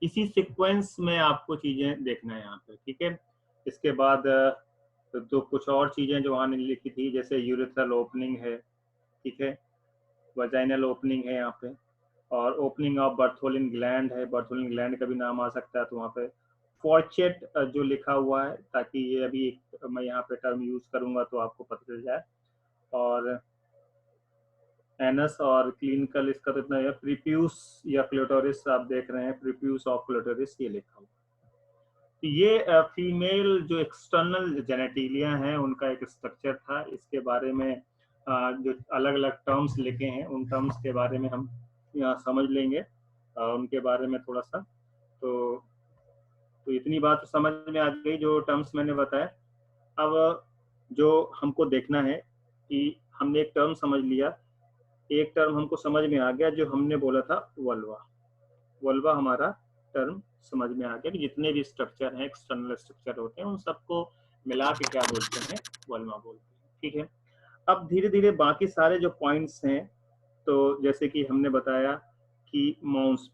A: इसी सीक्वेंस में आपको चीजें देखना है यहाँ पे, ठीक है। इसके बाद तो कुछ और चीजें जो वहाँ लिखी थी, जैसे यूरेथ्रल ओपनिंग है, ठीक है, वजाइनल ओपनिंग है यहाँ पे, और ओपनिंग ऑफ बर्थोलिन ग्लैंड है, बर्थोलिन ग्लैंड का भी नाम आ सकता है। तो वहाँ पे फॉर्चेट जो लिखा हुआ है, ताकि ये अभी मैं यहाँ पे टर्म यूज करूंगा तो आपको पता चल जाए। और एनस और क्लिनिकल इसका तो इतना है, प्रीप्यूस या क्लिटोरिस आप देख रहे हैं, प्रीप्यूस ऑफ क्लिटोरिस ये लिखा हुआ। तो ये फीमेल जो एक्सटर्नल जेनेटिलिया हैं उनका एक स्ट्रक्चर था। इसके बारे में जो अलग अलग टर्म्स लिखे हैं, उन टर्म्स के बारे में हम यहाँ समझ लेंगे, उनके बारे में थोड़ा सा। तो इतनी बात तो समझ में आ गई जो टर्म्स मैंने बताया। अब जो हमको देखना है कि हमने एक टर्म समझ लिया, एक टर्म हमको समझ में आ गया जो हमने बोला था वल्वा। वल्वा हमारा टर्म समझ में आ गया कि जितने भी स्ट्रक्चर हैं, एक्सटर्नल स्ट्रक्चर होते हैं, उन सबको मिला के क्या बोलते हैं, वल्वा बोलते हैं, ठीक है। अब धीरे धीरे बाकी सारे जो पॉइंट्स हैं, तो जैसे कि हमने बताया कि मॉन्स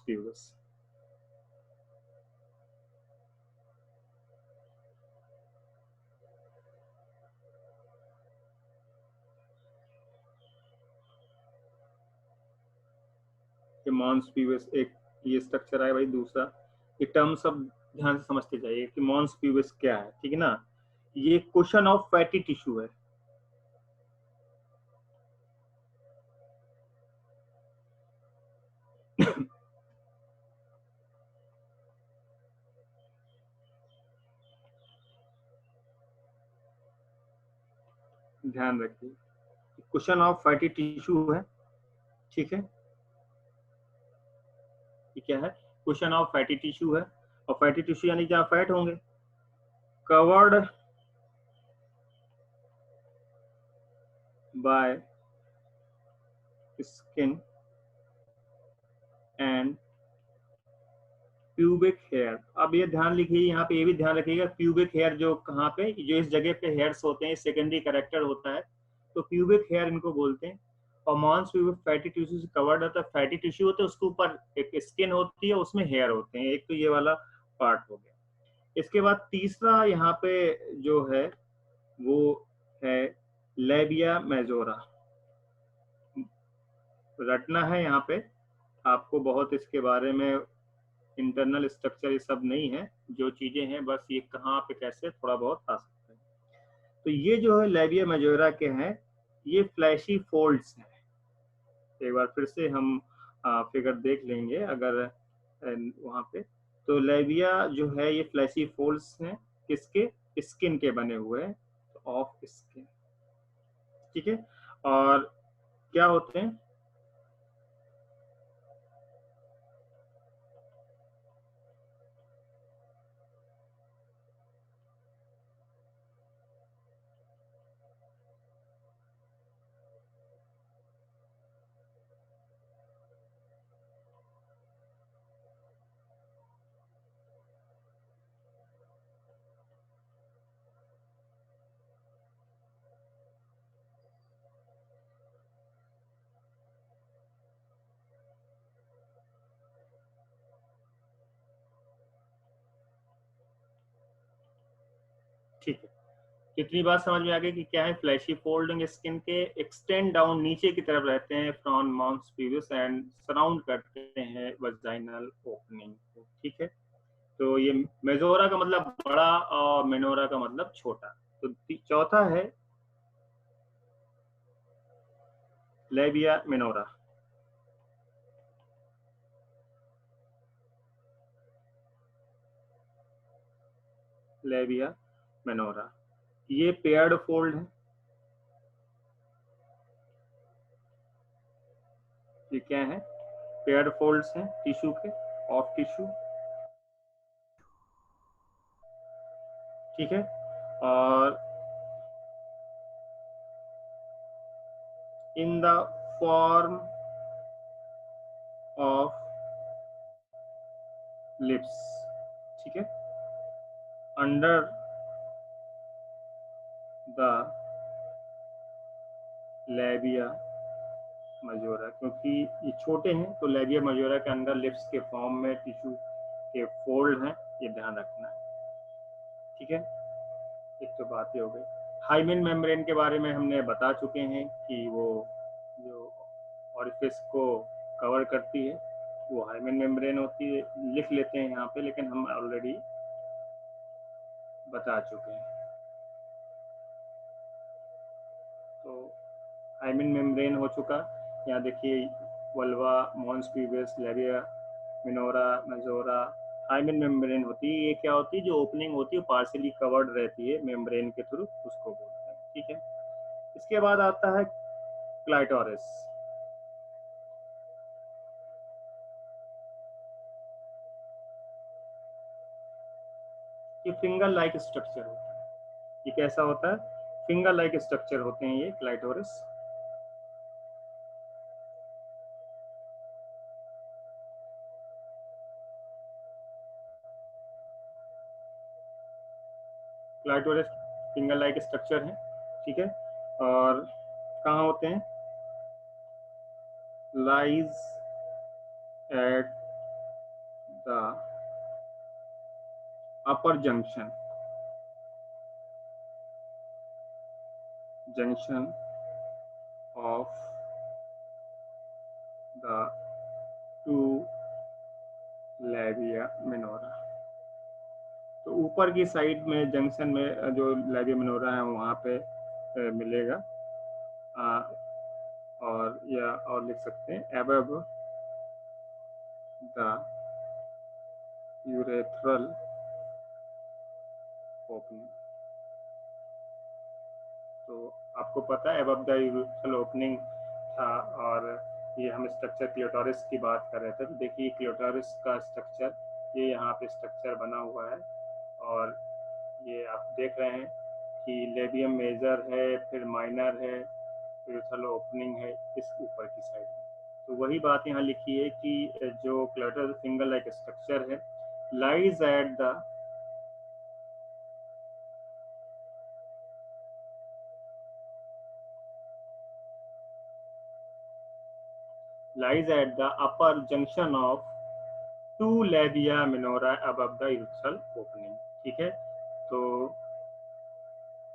A: प्यूबिस, मॉन्स प्यूबिस एक ये स्ट्रक्चर है भाई। दूसरा ये टर्म सब ध्यान से समझते जाइए कि मॉन्स प्यूबिस क्या है, ठीक है ना। ये क्वेश्चन ऑफ फैटी टिश्यू है। ध्यान रखिए, क्वेश्चन ऑफ फैटी टिश्यू है, ठीक है। ये क्या है, क्वेश्चन ऑफ फैटी टिश्यू है, और फैटी टिश्यू यानी जहाँ फैट होंगे, covered by skin and pubic hair. अब ये ध्यान लिखिए, यहाँ पे ये भी ध्यान रखिएगा, प्यूबिक हेयर जो कहाँ पे, जो इस जगह पे हेयर्स होते हैं, सेकेंडरी कैरेक्टर होता है, तो प्यूबिक हेयर इनको बोलते हैं। और मॉन्स प्यूबिक फैटी टिश्यू से कवर्ड होता है, फैटी टिश्यू होता है, उसके ऊपर एक स्किन होती है, उसमें हेयर होते हैं। एक तो ये वाला पार्ट हो गया। इसके बाद तीसरा यहाँ पे जो है वो है लेबिया मेजोरा। रटना है यहाँ पे आपको बहुत, इसके बारे में इंटरनल स्ट्रक्चर ये सब नहीं है, जो चीजें हैं बस ये कहाँ पे कैसे थोड़ा बहुत आ सकता है। तो ये जो है लेबिया मेजोरा के हैं, ये फ्लैशी फोल्ड्स हैं। एक बार फिर से हम फिगर देख लेंगे अगर वहां पे। तो लेबिया जो है ये फ्लैशी फोल्ड्स हैं, किसके, स्किन के बने हुए हैं, ऑफ स्किन, ठीक है। और क्या होते हैं, कितनी बात समझ में आ गई कि क्या है? फ्लैशी फोल्डिंग स्किन के एक्सटेंड डाउन नीचे की तरफ रहते हैं फ्रॉम माउथ पीवियस एंड सराउंड करते हैं वजाइनल ओपनिंग को। ठीक है, तो ये मेजोरा का मतलब बड़ा और मेनोरा का मतलब छोटा। तो चौथा है लेबिया मिनोरा। लेबिया मिनोरा ये पेयर्ड फोल्ड है। ये क्या है? पेयर्ड फोल्ड्स हैं टिश्यू के, ऑफ टिश्यू। ठीक है, और in the form of lips. ठीक है, अंडर द लेबिया मजोरा, क्योंकि ये छोटे हैं तो लेबिया मजोरा के अंदर लिप्स के फॉर्म में टिश्यू के फोल्ड हैं, ये ध्यान रखना है। ठीक है, एक तो बात ये हो गई। हाइमेन मेम्ब्रेन के बारे में हमने बता चुके हैं कि वो जो ऑरिफिस को कवर करती है वो हाइमेन मेम्ब्रेन होती है। लिख लेते हैं यहाँ पे, लेकिन हम ऑलरेडी बता चुके हैं। तो हाइमेन मेम्ब्रेन हो चुका। यहाँ देखिए vulva, mons pubis, labia minora, majora, hymen membrane होती है। ये क्या होती है? जो ओपनिंग होती है पार्शियली कवर्ड रहती है मेम्ब्रेन के थ्रू, उसको बोलते हैं। ठीक है, इसके बाद आता है क्लाइटोरिस। ये फिंगर लाइक स्ट्रक्चर होता है। ये कैसा होता है? फिंगर लाइक स्ट्रक्चर होते हैं ये clitoris. Clitoris finger like structure है। ठीक है, और कहाँ होते हैं? Lies at the upper junction of the two labia minora. तो ऊपर की साइड में जंक्शन में जो लेबिया मिनोरा है वहाँ पे मिलेगा। और या और लिख सकते हैं अबव द यूरेथ्रल ओपनिंग। तो आपको पता है अबव द यूरेथ्रल ओपनिंग था, और ये हम स्ट्रक्चर क्लिटोरिस की बात कर रहे थे। तो देखिए क्लिटोरिस का स्ट्रक्चर, ये यहाँ पे स्ट्रक्चर बना हुआ है, और ये आप देख रहे हैं कि लेबियम मेजर है, फिर माइनर है, यूरेथ्रल ओपनिंग है इस ऊपर की साइड में। तो वही बात यहाँ लिखी है कि जो क्लटर फिंगर लाइक स्ट्रक्चर है lies at the upper junction of two labia minora above the urethral opening। ठीक है, तो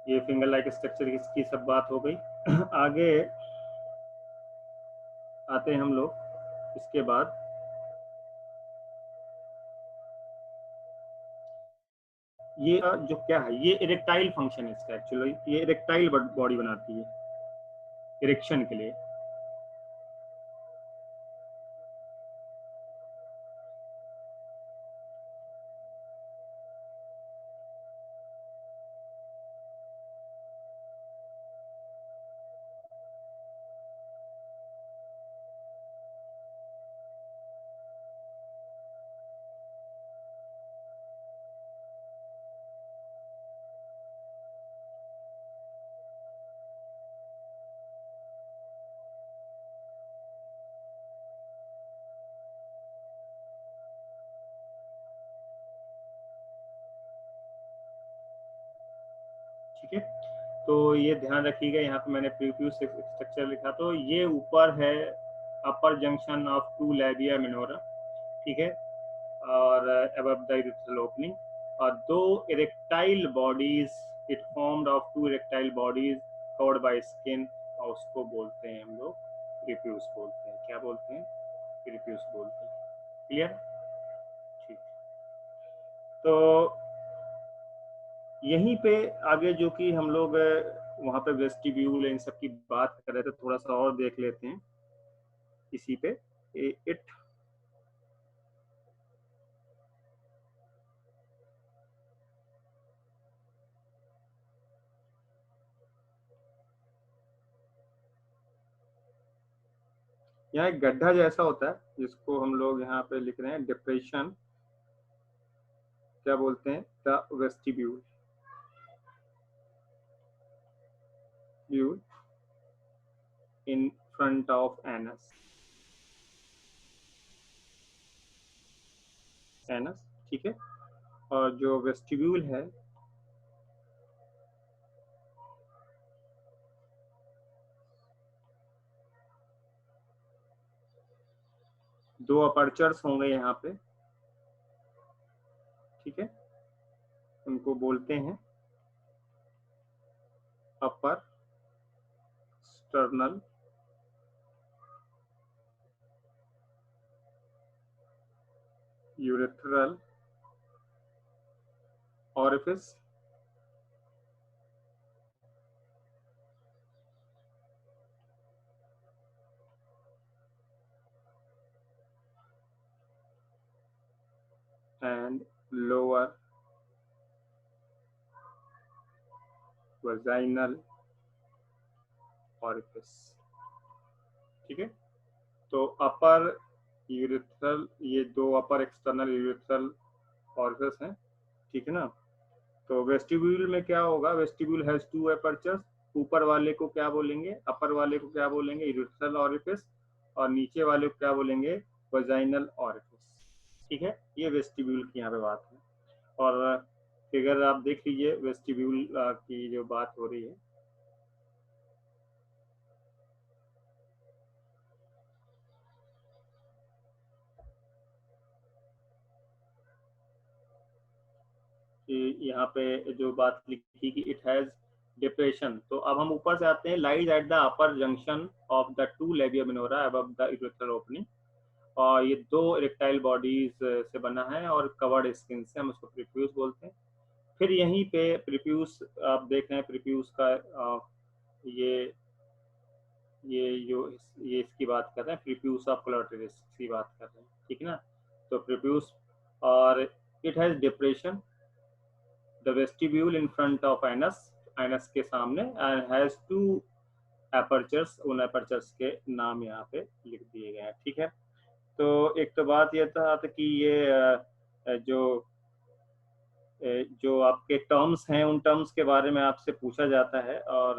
A: ये फिंगर लाइक स्ट्रक्चर की सब बात हो गई। आगे आते हैं हम लोग। इसके बाद ये जो क्या है, ये इरेक्टाइल फंक्शन है इसका। एक्चुअली ये इरेक्टाइल बॉडी बनाती है इरेक्शन के लिए। ठीक है, तो ये ध्यान रखिएगा, यहाँ पे मैंने प्रीव्यू स्ट्रक्चर लिखा, तो ये ऊपर है upper junction of two labia minora. ठीक है, और अबव द यूरेथ्रल ओपनिंग, और दो erectile bodies it formed of two erectile bodies covered by skin, और उसको बोलते हैं हम लोग प्रीप्यूस बोलते हैं। क्या बोलते हैं? प्रीप्यूस बोलते हैं। क्लियर? ठीक। तो यहीं पे आगे जो कि हम लोग वहाँ पे वेस्टिब्यूल इन सब की बात कर रहे थे, थोड़ा सा और देख लेते हैं इसी पे। इट यहाँ एक गड्ढा जैसा होता है जिसको हम लोग यहाँ पे लिख रहे हैं डिप्रेशन, क्या बोलते हैं? The vestibule in front of anus. Anus, ठीक है। और जो वेस्टिब्यूल है, दो अपर्चर्स होंगे यहाँ पे, ठीक है। उनको बोलते हैं upper sternal urethral orifice and lower vaginal orifice, ठीक है। तो अपर यूरेथ्रल, ये दो अपर एक्सटर्नल यूरेथ्रल ऑरिफिस हैं, ठीक है ना। तो वेस्टिब्यूल में क्या होगा? Vestibule has two apertures. ऊपर वाले को क्या बोलेंगे? अपर वाले को क्या बोलेंगे? Urethral orifice. और नीचे वाले को क्या बोलेंगे? वजाइनल ऑरिफिस, ठीक है। ये वेस्टिब्यूल की यहाँ पे बात है। और फिगर आप देख लीजिए, वेस्टिब्यूल की जो बात हो रही है, कि यहाँ पे जो बात लिखी कि इट हैज डिप्रेशन। तो अब हम ऊपर से आते हैं, lies at the upper junction of the two labia minora above the urethral opening. और ये दो इरेक्टाइल बॉडीज से बना है और कवर्ड स्किन से, हम उसको प्रीप्यूस बोलते हैं। फिर यहीं पे प्रीप्यूस आप देख रहे हैं, प्रीप्यूस का ये जो ये इसकी बात कर रहे हैं, प्रीप्यूस ऑफ क्लोटरिस की बात कर रहे हैं, ठीक है ना। तो प्रीप्यूस, और it has depression the vestibule in front of anus, anus के सामने, एंड हैज टू एपर्चर्स, उन एपर्चर्स के नाम यहाँ पे लिख दिए गए हैं, ठीक है। तो एक तो बात यह था कि ये जो आपके टर्म्स हैं, उन टर्म्स के बारे में आपसे पूछा जाता है, और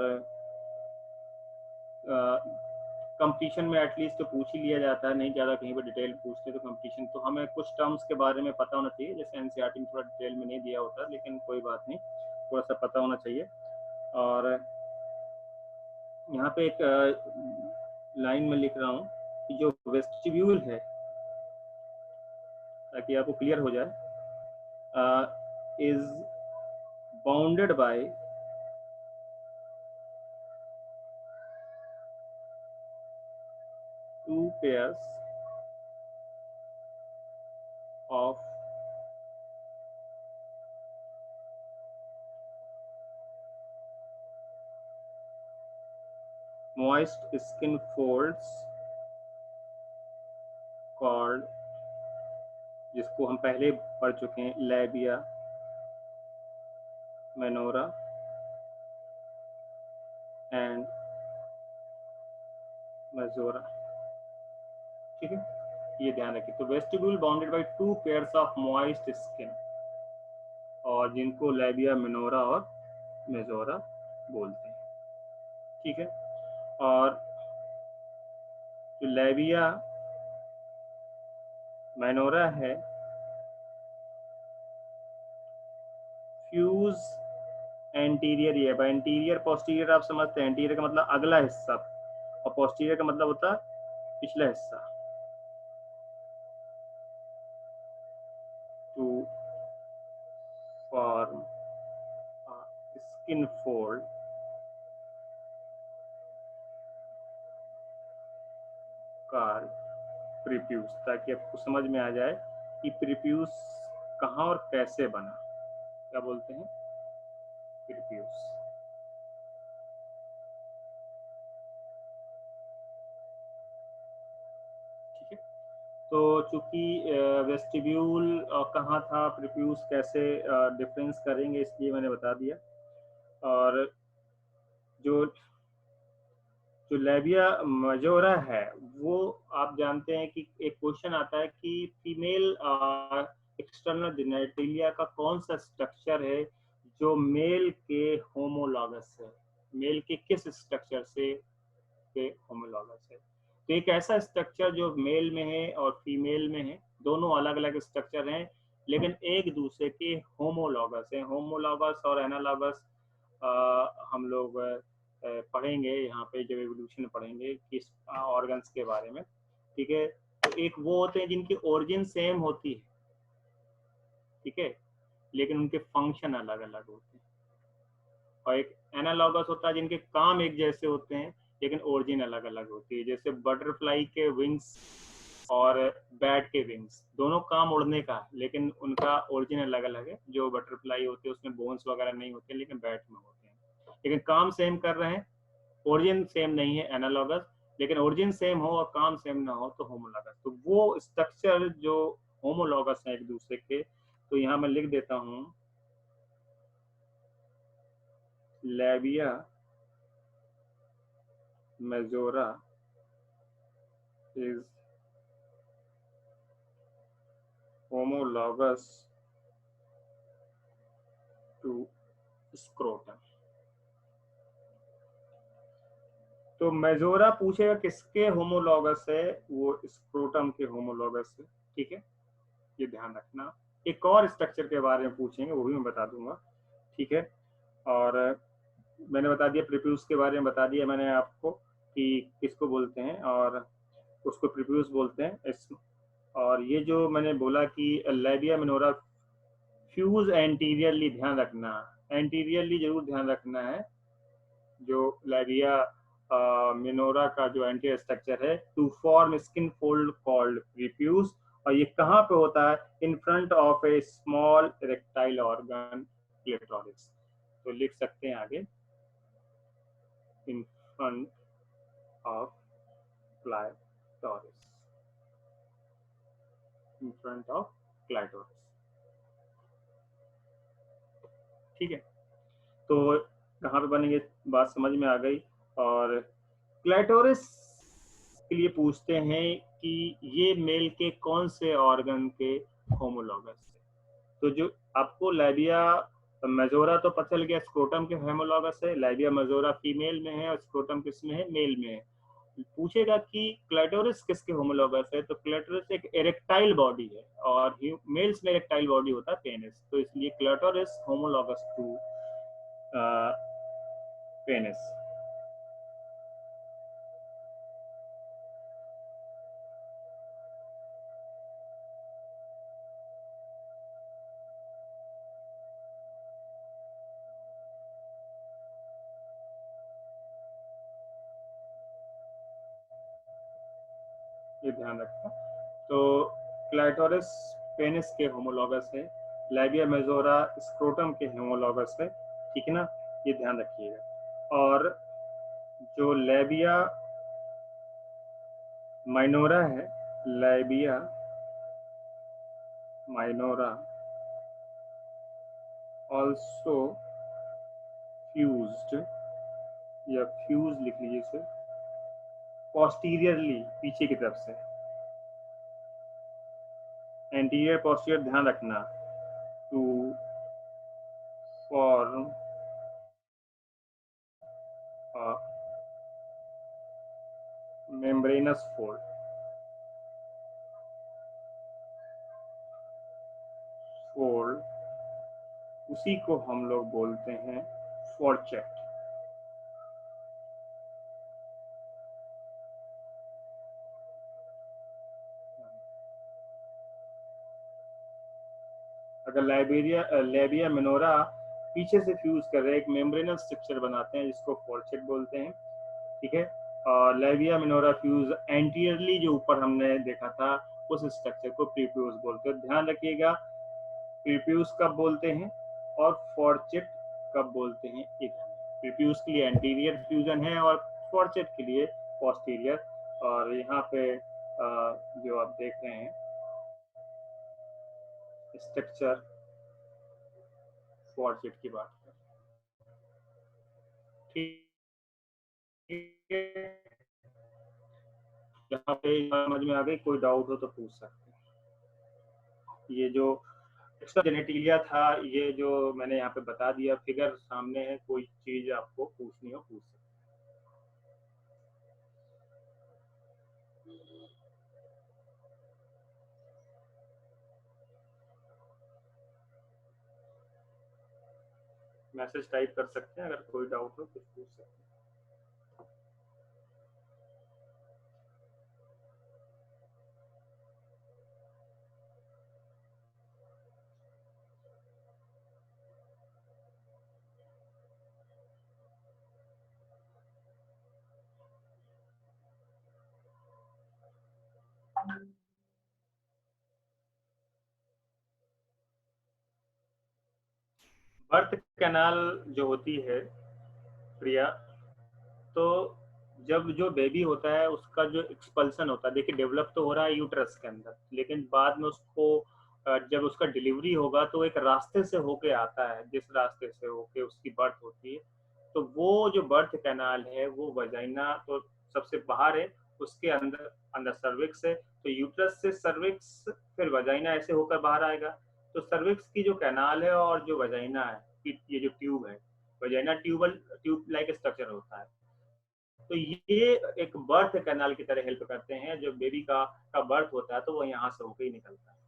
A: कंपटीशन में एटलीस्ट तो पूछ ही लिया जाता है, नहीं ज़्यादा कहीं पर डिटेल पूछते तो कंपटीशन, तो हमें कुछ टर्म्स के बारे में पता होना चाहिए। जैसे एनसीईआरटी में थोड़ा डिटेल में नहीं दिया होता, लेकिन कोई बात नहीं, थोड़ा सा पता होना चाहिए। और यहाँ पे एक लाइन में लिख रहा हूँ कि जो वेस्टिब्यूल है, ताकि आपको क्लियर हो जाए, is bounded by two pairs of moist skin folds called, जिसको हम पहले पढ़ चुके हैं, लेबिया मेनोरा एंड मेजोरा, ठीक है। ये ध्यान रखिए। तो vestibule bounded by two pairs of moist skin, और जिनको लेबिया मेनोरा और मेजोरा बोलते हैं, ठीक है। और जो लेबिया मेनोरा है, फ्यूज एंटीरियर, ये एंटीरियर पोस्टीरियर आप समझते हैं। एंटीरियर का मतलब अगला हिस्सा, और पोस्टीरियर का मतलब होता है पिछला हिस्सा। To form skin fold card prepuce, ताकि आपको समझ में आ जाए कि प्रीप्यूस कहाँ और कैसे बना। क्या बोलते हैं? प्रीप्यूस। ठीक है, तो चूंकि वेस्टिब्यूल कहाँ था, प्रीप्यूस कैसे डिफरेंस करेंगे, इसलिए मैंने बता दिया। और जो जो लेबिया मजोरा है, वो आप जानते हैं कि एक क्वेश्चन आता है कि फीमेल एक्सटर्नल जेनेटिलिया का कौन सा स्ट्रक्चर है जो मेल के होमोलॉगस है, मेल के किस स्ट्रक्चर से के होमोलॉगस है। तो एक ऐसा स्ट्रक्चर जो मेल में है और फीमेल में है, दोनों अलग अलग स्ट्रक्चर हैं लेकिन एक दूसरे के होमोलॉगस हैं। होमोलॉगस और एनालॉगस हम लोग पढ़ेंगे यहाँ पे जब एवोल्यूशन पढ़ेंगे किस ऑर्गन्स के बारे में। ठीक है, तो एक वो होते हैं जिनकी ओरिजिन सेम होती है, ठीक है, लेकिन उनके फंक्शन अलग अलग होते हैं। और एक एनालॉगस होता है जिनके काम एक जैसे होते हैं लेकिन ओरिजिन अलग अलग होती है। जैसे बटरफ्लाई के विंग्स और बैट के विंग्स, दोनों काम उड़ने का लेकिन उनका ओरिजिन अलग अलग है। जो बटरफ्लाई होते हैं उसमें बोन्स वगैरह नहीं होते लेकिन बैट में होते हैं, लेकिन काम सेम कर रहे हैं। ओरिजिन सेम नहीं है एनालॉगस, लेकिन ओरिजिन सेम हो और काम सेम ना हो तो होमोलॉगस। तो वो स्ट्रक्चर जो होमोलॉगस है एक दूसरे के, तो यहाँ मैं लिख देता हूँ labia majora is homologous to scrotum। तो मेजोरा पूछेगा किसके होमोलॉगस है, वो स्क्रोटम के होमोलॉगस है। ठीक है, ये ध्यान रखना। एक और स्ट्रक्चर के बारे में पूछेंगे, वो भी मैं बता दूंगा। ठीक है, और मैंने बता दिया प्रीप्यूस के बारे में, बता दिया मैंने आपको कि किसको बोलते हैं और उसको प्रीप्यूस बोलते हैं। और ये जो मैंने बोला कि लेबिया मिनोरा फ्यूज एंटीरियरली, ध्यान रखना, एंटीरियरली जरूर ध्यान रखना है। जो लेबिया मिनोरा का जो एंटीरियर स्ट्रक्चर है, to form skin fold called prepuce. और ये कहाँ पे होता है? In front of a small erectile organ clitoris. तो लिख सकते हैं आगे, in front of clitoris, in front of clitoris. ठीक है, तो कहाँ पे बनेंगे, बात समझ में आ गई। और क्लाइटोरिस के लिए पूछते हैं कि ये मेल के कौन से ऑर्गन के होमोलॉगस है। तो जो आपको लेबिया मेजोरा तो पता चल गया स्क्रोटम के होमोलॉगस है, लेबिया मेजोरा फीमेल में है और स्क्रोटम किस में है? मेल में है। पूछेगा कि क्लाइटोरिस किसके होमोलॉगस है, तो क्लाइटोरिस एक इरेक्टाइल बॉडी है और मेल्स में इरेक्टाइल बॉडी होता है पेनिस, तो इसलिए क्लाइटोरिस होमोलॉगस टू पेनिस। ये ध्यान रखना। तो क्लाइटोरिस पेनिस के होमोलॉगस है, लेबिया मेजोरा स्क्रोटम के होमोलॉगस है। ठीक है ना, ये ध्यान रखिएगा। और जो लेबिया माइनोरा है, लेबिया माइनोरा ऑल्सो फ्यूज्ड, या फ्यूज लिख लीजिए इसे, पोस्टीरियरली, पीछे की तरफ से, एंटीरियर पोस्टीरियर ध्यान रखना, to form membranous fold. Fold उसी को हम लोग बोलते हैं फॉर्चेट। अगर लेबिया मिनोरा पीछे से फ्यूज कर रहे हैं, एक मेम्ब्रेनस स्ट्रक्चर बनाते हैं जिसको फॉर्सेट बोलते हैं, ठीक है। और लेविया मिनोरा फ्यूज एंटीरियरली जो ऊपर हमने देखा था उस स्ट्रक्चर को प्रीफ्यूज बोलते हैं। ध्यान रखिएगा प्रीफ्यूज कब बोलते हैं और फॉर्सेट कब बोलते हैं। एक प्रीफ्यूज के लिए एंटीरियर फ्यूजन है और फॉर्सेट के लिए पोस्टीरियर। और यहाँ पे जो आप देख रहे हैं स्ट्रक्चर फॉर्सेट की बात कर, ठीक है। यहाँ पे समझ में आ गई, कोई डाउट हो तो पूछ सकते हैं। ये जो एक्स्ट्रा जेनेटिलिया था, ये जो मैंने यहाँ पे बता दिया, फिगर सामने है, कोई चीज आपको पूछनी हो पूछ सकते हैं। मैसेज टाइप कर सकते हैं, अगर कोई डाउट हो कुछ पूछ सकते हैं। बर्थ कैनाल जो होती है प्रिया, तो जब जो बेबी होता है उसका जो एक्सपल्सन होता है, देखिए डेवलप तो हो रहा है यूट्रस के अंदर, लेकिन बाद में उसको जब उसका डिलीवरी होगा तो एक रास्ते से होके आता है, जिस रास्ते से होके उसकी बर्थ होती है। तो वो जो बर्थ कैनाल है वो वजाइना तो सबसे बाहर है, उसके अंदर अंदर सर्विक्स है, तो यूट्रस से सर्विक्स फिर वजाइना ऐसे होकर बाहर आएगा। तो सर्विक्स की जो कैनाल है और जो वजाइना है, ये जो ट्यूब है, वजाइना ट्यूब लाइक स्ट्रक्चर होता है। तो ये एक बर्थ कैनाल की तरह हेल्प करते हैं, जो बेबी का बर्थ होता है तो वो यहाँ से होकर ही निकलता है।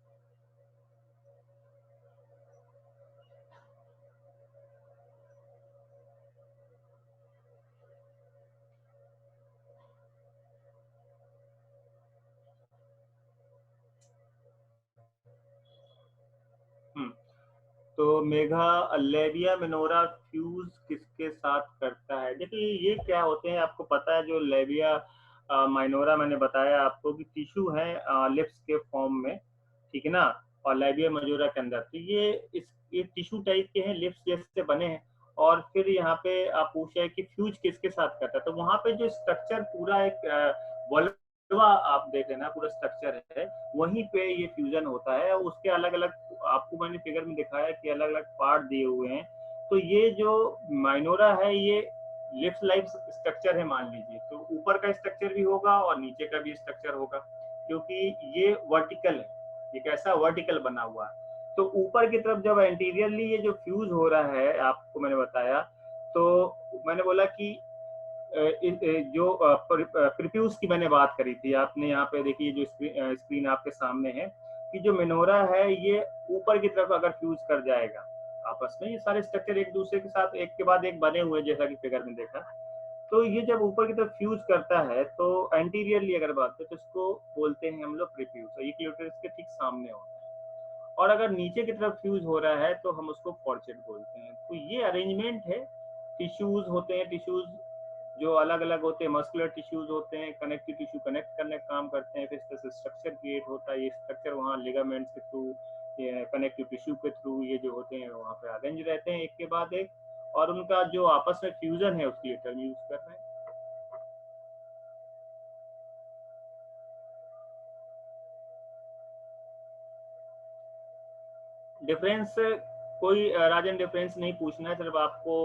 A: तो मेघा, लेविया मिनोरा फ्यूज किसके साथ करता है? देखिए ये क्या होते हैं आपको पता है, जो लेविया माइनोरा मैंने बताया आपको कि टिश्यू है लिप्स के फॉर्म में, ठीक है ना, और लेविया मेजोरा के अंदर, तो ये टिश्यू टाइप के हैं, लिप्स जैसे बने हैं। और फिर यहाँ पे आप पूछे है कि फ्यूज किसके साथ करता है, तो वहां पे जो स्ट्रक्चर पूरा एक आप देख लेना पूरा स्ट्रक्चर है, वहीं पे ये फ्यूजन होता है। और उसके अलग अलग आपको मैंने फिगर में दिखाया कि अलग अलग पार्ट दिए हुए हैं। तो ये जो माइनोरा है ये लिप्स लाइफ स्ट्रक्चर है मान लीजिए, तो ऊपर का स्ट्रक्चर भी होगा और नीचे का भी स्ट्रक्चर होगा, क्योंकि ये वर्टिकल है, ये कैसा वर्टिकल बना हुआ है। तो ऊपर की तरफ जब एंटीरियरली ये जो फ्यूज हो रहा है, आपको मैंने बताया, तो मैंने बोला कि जो प्रीफ्यूज की मैंने बात करी थी, आपने यहाँ पे देखिए जो स्क्रीन आपके सामने है, कि जो मेनोरा है ये ऊपर की तरफ अगर फ्यूज कर जाएगा आपस में, ये सारे स्ट्रक्चर एक दूसरे के साथ एक के बाद एक बने हुए जैसा कि फिगर में देखा, तो ये जब ऊपर की तरफ फ्यूज करता है तो एंटीरियरली अगर बात करें तो इसको बोलते हैं हम लोग प्रीफ्यूज, ये यूटेरस के ठीक सामने होता है। और अगर नीचे की तरफ फ्यूज हो रहा है तो हम उसको फॉर्सेट बोलते हैं। तो ये अरेंजमेंट है, टिश्यूज होते हैं, टिश्यूज जो अलग अलग होते हैं, मस्कुलर टिश्यूज होते हैं, कनेक्टिव टिश्यू कनेक्ट करने का काम करते हैं, फिर इस तरह से स्ट्रक्चर क्रिएट होता है। ये स्ट्रक्चर वहाँ लिगामेंट्स के थ्रू, कनेक्टिव टिश्यू के थ्रू ये जो होते हैं वहाँ पे अरेंज रहते हैं एक के बाद एक, और उनका जो आपस में फ्यूजन है उसके लिए टर्म यूज कर रहे हैं। डिफरेंस कोई राजन डिफरेंस नहीं पूछना है, सिर्फ आपको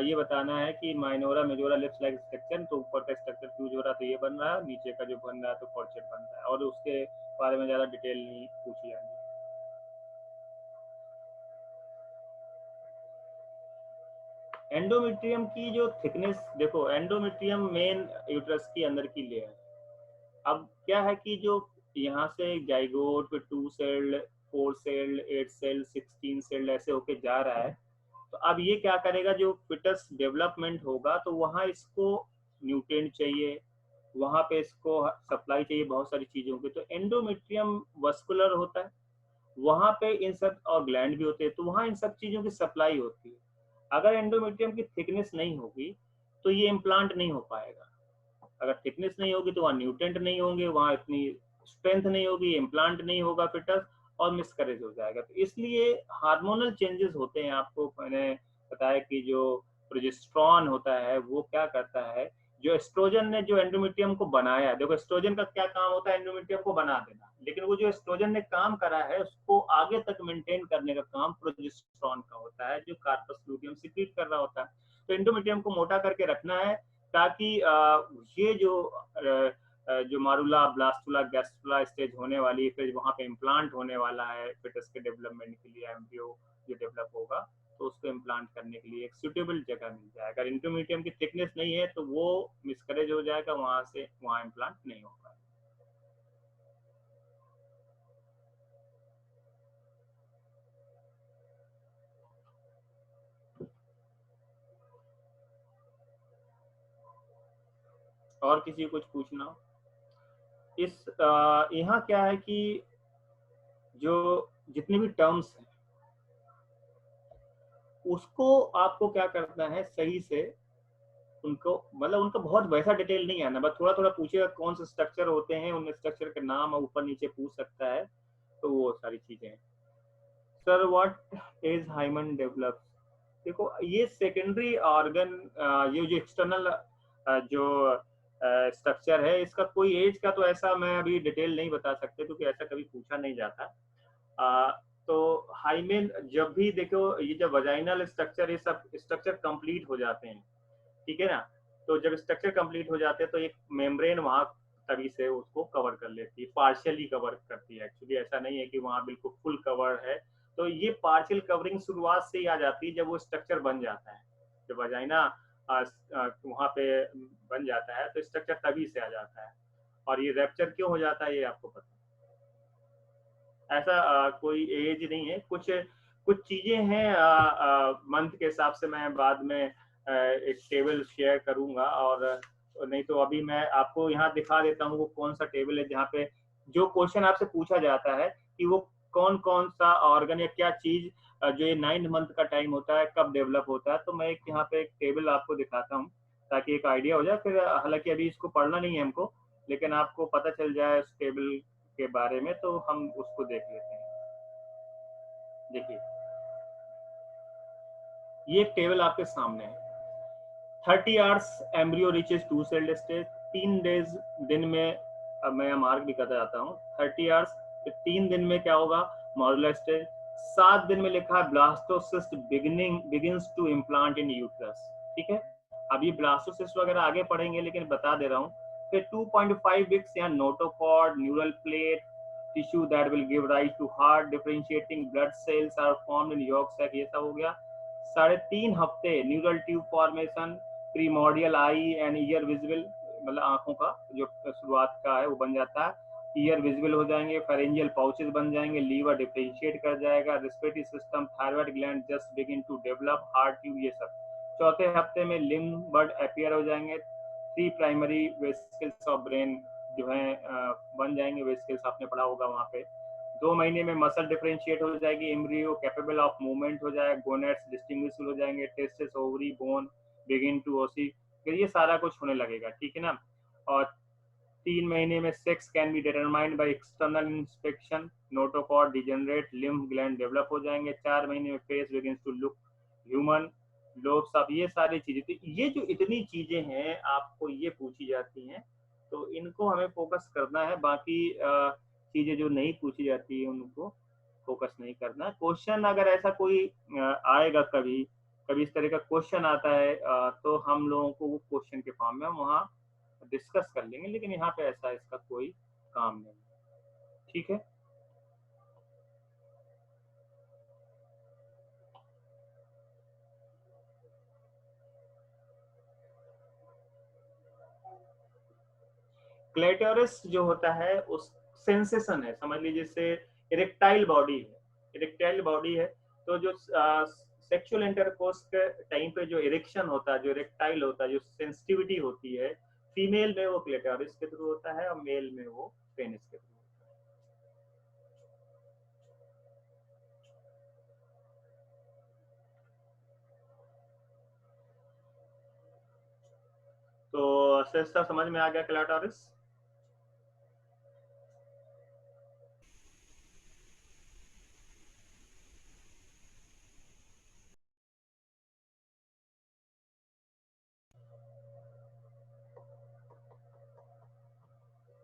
A: ये बताना है कि minora majora lips like structure, तो ऊपर का स्ट्रक्चर फ्यूज हो रहा है तो ये बन रहा है, नीचे का जो बन रहा है तो फॉर्सेट बन रहा है, और उसके बारे में ज़्यादा डिटेल नहीं पूछी जानी। एंडोमेट्रियम की जो थिकनेस देखो, एंडोमेट्रियम मेन यूट्रस की अंदर की लेयर है। अब क्या है कि जो यहाँ से जाइगोट फिर 2 सेल्ड, 4 सेल्ड, 8 सेल्ड, 16 सेल्ड ऐसे होके जा रहा है, तो अब ये क्या करेगा, जो फिटस डेवलपमेंट होगा तो वहाँ इसको न्यूट्रिएंट चाहिए, वहाँ पे इसको सप्लाई चाहिए बहुत सारी चीजों की। तो एंडोमेट्रियम वस्कुलर होता है वहां पे इन सब, और ग्लैंड भी होते हैं, तो वहां इन सब चीजों की सप्लाई होती है। अगर एंडोमेट्रियम की थिकनेस नहीं होगी तो ये इम्प्लांट नहीं हो पाएगा। अगर थिकनेस नहीं होगी तो वहाँ न्यूट्रेंट नहीं होंगे, वहाँ इतनी स्ट्रेंथ नहीं होगी, इम्प्लांट नहीं होगा फिटस, और मिसकरेज हो जाएगा। तो इसलिए हार्मोनल चेंजेस होते हैं। आपको मैंने बताया कि जो प्रोजेस्टेरॉन होता है वो क्या करता है, जो एस्ट्रोजन ने जो एंडोमेट्रियम को बनाया है, देखो एस्ट्रोजन का क्या काम होता है, एंडोमेट्रियम को बना देना, लेकिन वो जो एस्ट्रोजन ने काम करा है उसको आगे तक मेंटेन करने का काम प्रोजेस्टेरॉन का होता है, जो कार्पस लूटियम सीक्रेट कर रहा होता है। तो एंडोमेट्रियम को मोटा करके रखना है, ताकि ये जो मारुला, ब्लास्टुला, गैस्ट्रुला स्टेज होने वाली है, फिर वहाँ पे इम्प्लांट होने वाला है फिटस के डेवलपमेंट के लिए, एम्ब्रियो जो डेवलप होगा, तो उसको इम्प्लांट करने के लिए एक सुटेबल जगह मिल जाए। अगर इंटरमीडियम की थिकनेस नहीं है तो वो मिसकरेज हो जाएगा, वहाँ से वहाँ इम्प्लांट नहीं होगा। और किसी को कुछ पूछना हो? इस यहाँ क्या है कि जो जितने भी टर्म्स हैं उसको आपको क्या करना है सही से उनको, मतलब उनका बहुत वैसा डिटेल नहीं आना, बस थोड़ा थोड़ा पूछेगा कौन से स्ट्रक्चर होते हैं, उन स्ट्रक्चर के नाम ऊपर नीचे पूछ सकता है, तो वो सारी चीजें हैं। Sir what is hymen develops? देखो ये सेकेंडरी ऑर्गन, ये जो एक्सटर्नल जो स्ट्रक्चर है, इसका कोई एज का तो ऐसा मैं अभी डिटेल नहीं बता सकते, क्योंकि ऐसा कभी पूछा नहीं जाता। आ, तो हाइमेन जब भी देखो, ये जब वजाइनल स्ट्रक्चर, ये सब स्ट्रक्चर कंप्लीट हो जाते हैं, ठीक है ना, तो जब स्ट्रक्चर कंप्लीट हो जाते हैं तो एक मेम्ब्रेन वहां तभी से उसको कवर कर लेती है, पार्शियली कवर करती है। एक्चुअली ऐसा नहीं है कि वहां बिल्कुल फुल कवर है, तो ये पार्शियल कवरिंग शुरुआत से ही आ जाती है जब वो स्ट्रक्चर बन जाता है। जब वजाइना वहां पे बन जाता है तो स्ट्रक्चर तभी से आ जाता है। और ये रैप्चर क्यों हो जाता है ये आपको पता है? ऐसा कोई एज नहीं है, कुछ कुछ चीजें हैं, मंथ के हिसाब से मैं बाद में एक टेबल शेयर करूंगा, और नहीं तो अभी मैं आपको यहाँ दिखा देता हूँ वो कौन सा टेबल है जहाँ पे जो क्वेश्चन आपसे पूछा जाता है कि वो कौन कौन सा ऑर्गन या क्या चीज जो ये 9 मंथ का टाइम होता है कब डेवलप होता है, तो मैं एक यहाँ पे एक टेबल आपको दिखाता हूँ ताकि एक आइडिया हो जाए। फिर हालांकि अभी इसको पढ़ना नहीं है हमको, लेकिन आपको पता चल जाए उस टेबल के बारे में, तो हम उसको देख लेते हैं। देखिए ये एक टेबल आपके सामने है। 30 hours embryo reaches 2 celled stage, 3 days दिन में, अब मैं मार्क भी करता जाता हूँ, 30 आवर्स, 3 दिन में क्या होगा, मॉड्यूलर स्टेज। 7 दिन में लिखा है blastocyst begins to implant in uterus, ठीक है। अब ये ब्लास्टोसिस्ट वगैरह आगे पढ़ेंगे, लेकिन बता दे रहा हूँ। फिर 2.5 वीक्स यहाँ notochord, neural plate, tissue that will give rise to heart, differentiating blood cells are formed in yolk sac, ये सब हो गया। 3.5 हफ्ते neural tube formation, primordial eye and ear visible, मतलब आंखों का जो शुरुआत का है वो बन जाता है, ईयर विजिबल हो जाएंगे, फेरेंजियल पाउचेस बन जाएंगे, लीवर डिफरेंशिएट कर जाएगा, respiratory system, thyroid gland just begin to develop, heart tube, ये सब। 4थे हफ्ते में लिम्ब बर्ड अपियर हो जाएंगे, 3 प्राइमरी वेसिकल्स ऑफ ब्रेन जो है बन जाएंगे, वेसिकल्स आपने पढ़ा होगा वहाँ पे। 2 महीने में मसल डिफरेंशिएट हो जाएगी, एम्ब्रियो कैपेबल ऑफ मूवमेंट हो जाएगा, गोनेट्स डिस्टिंग्विश हो जाएंगे, testis, ovary, bone begin to ossify, फिर ये सारा कुछ होने लगेगा, ठीक है ना। और 3 महीने में sex can be determined by external inspection, notochord degenerate, lymph gland develop हो जाएंगे, 4 महीने में face begins to look human, लोग सब, ये सारी चीजें। तो ये जो इतनी चीजें हैं आपको ये पूछी जाती हैं, तो इनको हमें फोकस करना है, बाकी चीजें जो नहीं पूछी जाती है उनको फोकस नहीं करना। क्वेश्चन अगर ऐसा कोई आएगा कभी कभी इस तरह का क्वेश्चन आता है, तो हम लोगों को वो क्वेश्चन के फॉर्म में हम वहाँ डिस्कस कर लेंगे, लेकिन यहाँ पे ऐसा इसका कोई काम नहीं, ठीक है। क्लेटोरिस जो होता है उस सेंसेशन है, समझ लीजिए जैसे इरेक्टाइल बॉडी है, इरेक्टाइल बॉडी है, तो जो सेक्सुअल इंटरकोर्स के टाइम पे जो इरेक्शन होता है, जो इरेक्टाइल होता है, जो सेंसिटिविटी होती है, फीमेल में वो क्लेटोरिस के थ्रू होता है और मेल में वो पेनिस के थ्रू। विशेषता समझ में आ गया क्लाटोरिस?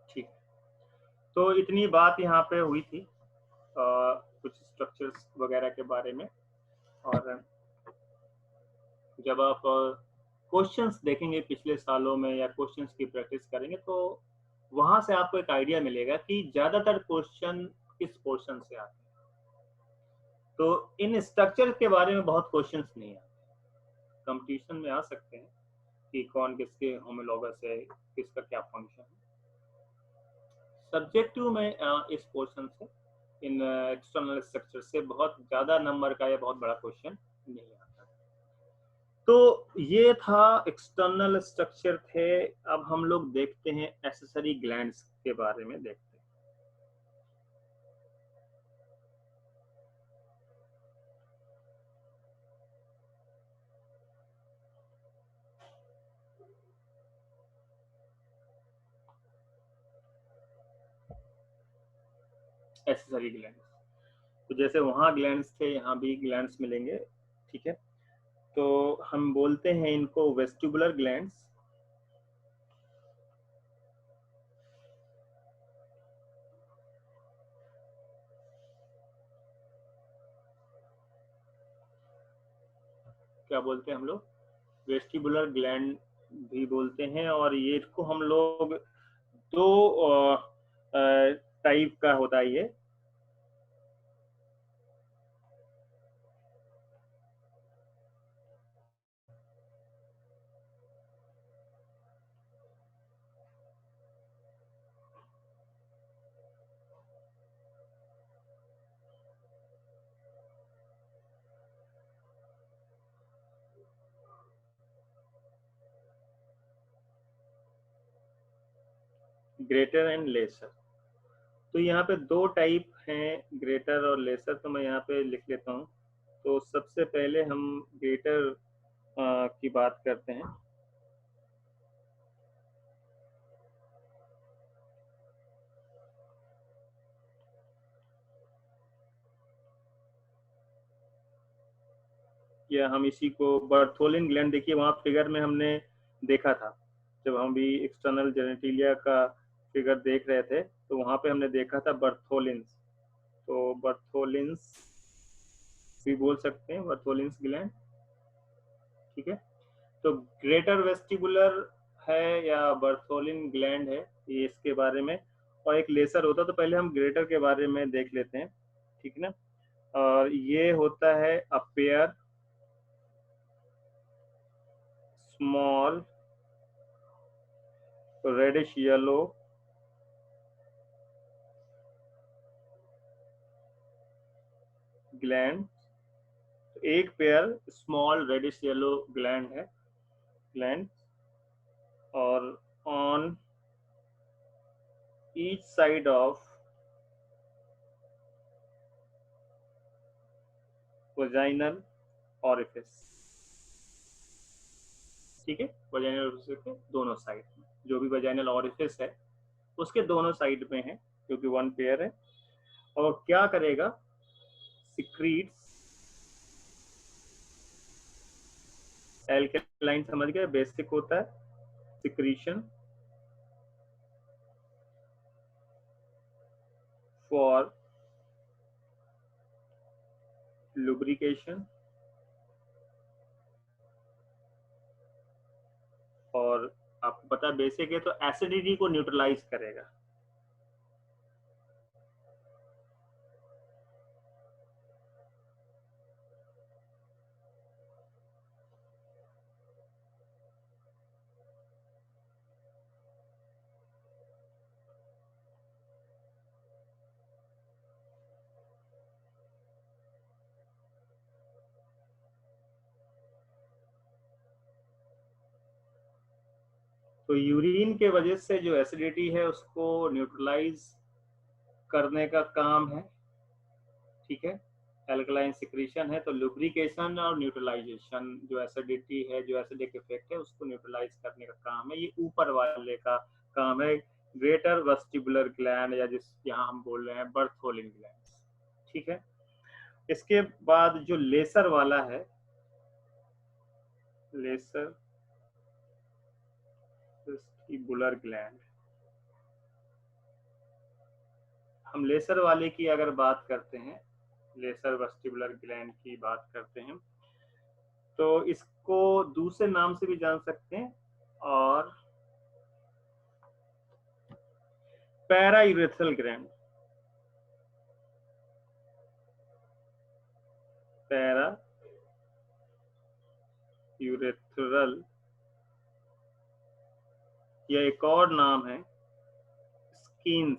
A: ठीक, तो इतनी बात यहाँ पे हुई थी कुछ स्ट्रक्चर्स वगैरह के बारे में। और जब आप क्वेश्चंस देखेंगे पिछले सालों में या क्वेश्चंस की प्रैक्टिस करेंगे तो वहां से आपको एक आइडिया मिलेगा कि ज्यादातर क्वेश्चन किस पोर्शन से आते हैं। तो इन स्ट्रक्चर के बारे में बहुत क्वेश्चंस नहीं आते, कंपटीशन में आ सकते हैं कि कौन किसके होमोलॉगस है, किसका क्या फंक्शन है। सब्जेक्टिव में इस पोर्शन से, इन एक्सटर्नल स्ट्रक्चर से बहुत ज्यादा नंबर का या बहुत बड़ा क्वेश्चन नहीं आता। तो ये था एक्सटर्नल स्ट्रक्चर थे। अब हम लोग देखते हैं एक्सेसरी ग्लैंड्स के बारे में देखते हैं। एक्सेसरी ग्लैंड्स, तो जैसे वहां ग्लैंड्स थे यहाँ भी ग्लैंड्स मिलेंगे, ठीक है। तो हम बोलते हैं इनको वेस्टिबुलर ग्लैंड्स। क्या बोलते हैं हम लोग? वेस्टिबुलर ग्लैंड भी बोलते हैं। और ये इसको हम लोग दो टाइप का होता है ये। Greater and lesser. तो यहाँ पे दो टाइप हैं, ग्रेटर और लेसर। तो मैं यहाँ पे लिख लेता हूँ। तो सबसे पहले हम ग्रेटर की बात करते हैं। या हम इसी को बर्थोलिन ग्लैंड, देखिए वहाँ फिगर में हमने देखा था, जब हम भी एक्सटर्नल जेनेटिलिया का फिगर देख रहे थे तो वहाँ पे हमने देखा था बर्थोलिन्स। तो बर्थोलिन्स भी बोल सकते हैं, बर्थोलिन्स ग्लैंड, ठीक है। तो ग्रेटर वेस्टिबुलर है या बर्थोलिन ग्लैंड है, ये इसके बारे में। और एक लेसर होता, तो पहले हम ग्रेटर के बारे में देख लेते हैं, ठीक है ना। और ये होता है a pair small reddish yellow gland. एक pair small reddish yellow gland है, ग्लैंड। और on each side of vaginal orifice, ठीक है। वजाइनल ऑरिफिस के दोनों साइड में, जो भी वजाइनल ऑरिफिस है उसके दोनों साइड में है, क्योंकि वन पेयर है। और क्या करेगा, सिक्रीट्स, एल्केलाइन समझ गए, बेसिक होता है, सिक्रीशन फॉर लुब्रिकेशन। और आपको पता है बेसिक है तो एसिडिटी को न्यूट्रलाइज करेगा। तो यूरिन के वजह से जो एसिडिटी है उसको न्यूट्रलाइज करने का काम है, ठीक है। एल्कलाइन सिक्रीशन है तो लुब्रिकेशन और न्यूट्रलाइजेशन, जो एसिडिटी है, जो एसिडिक इफेक्ट है उसको न्यूट्रलाइज करने का काम है, ये ऊपर वाले का काम है, ग्रेटर वेस्टिबुलर ग्लैंड या जिस यहाँ हम बोल रहे हैं बर्थोलिन ग्लैंड। ठीक है, इसके बाद जो लेसर वाला है, लेसर वेस्टिबुलर ग्लैंड, हम लेसर वाले की अगर बात करते हैं, लेसर वेस्टिबुलर ग्लैंड की बात करते हैं, तो इसको दूसरे नाम से भी जान सकते हैं, और पैरायूरेथ्रल ग्लैंड, पैरायूरेथ्रल, या एक और नाम है स्किन्स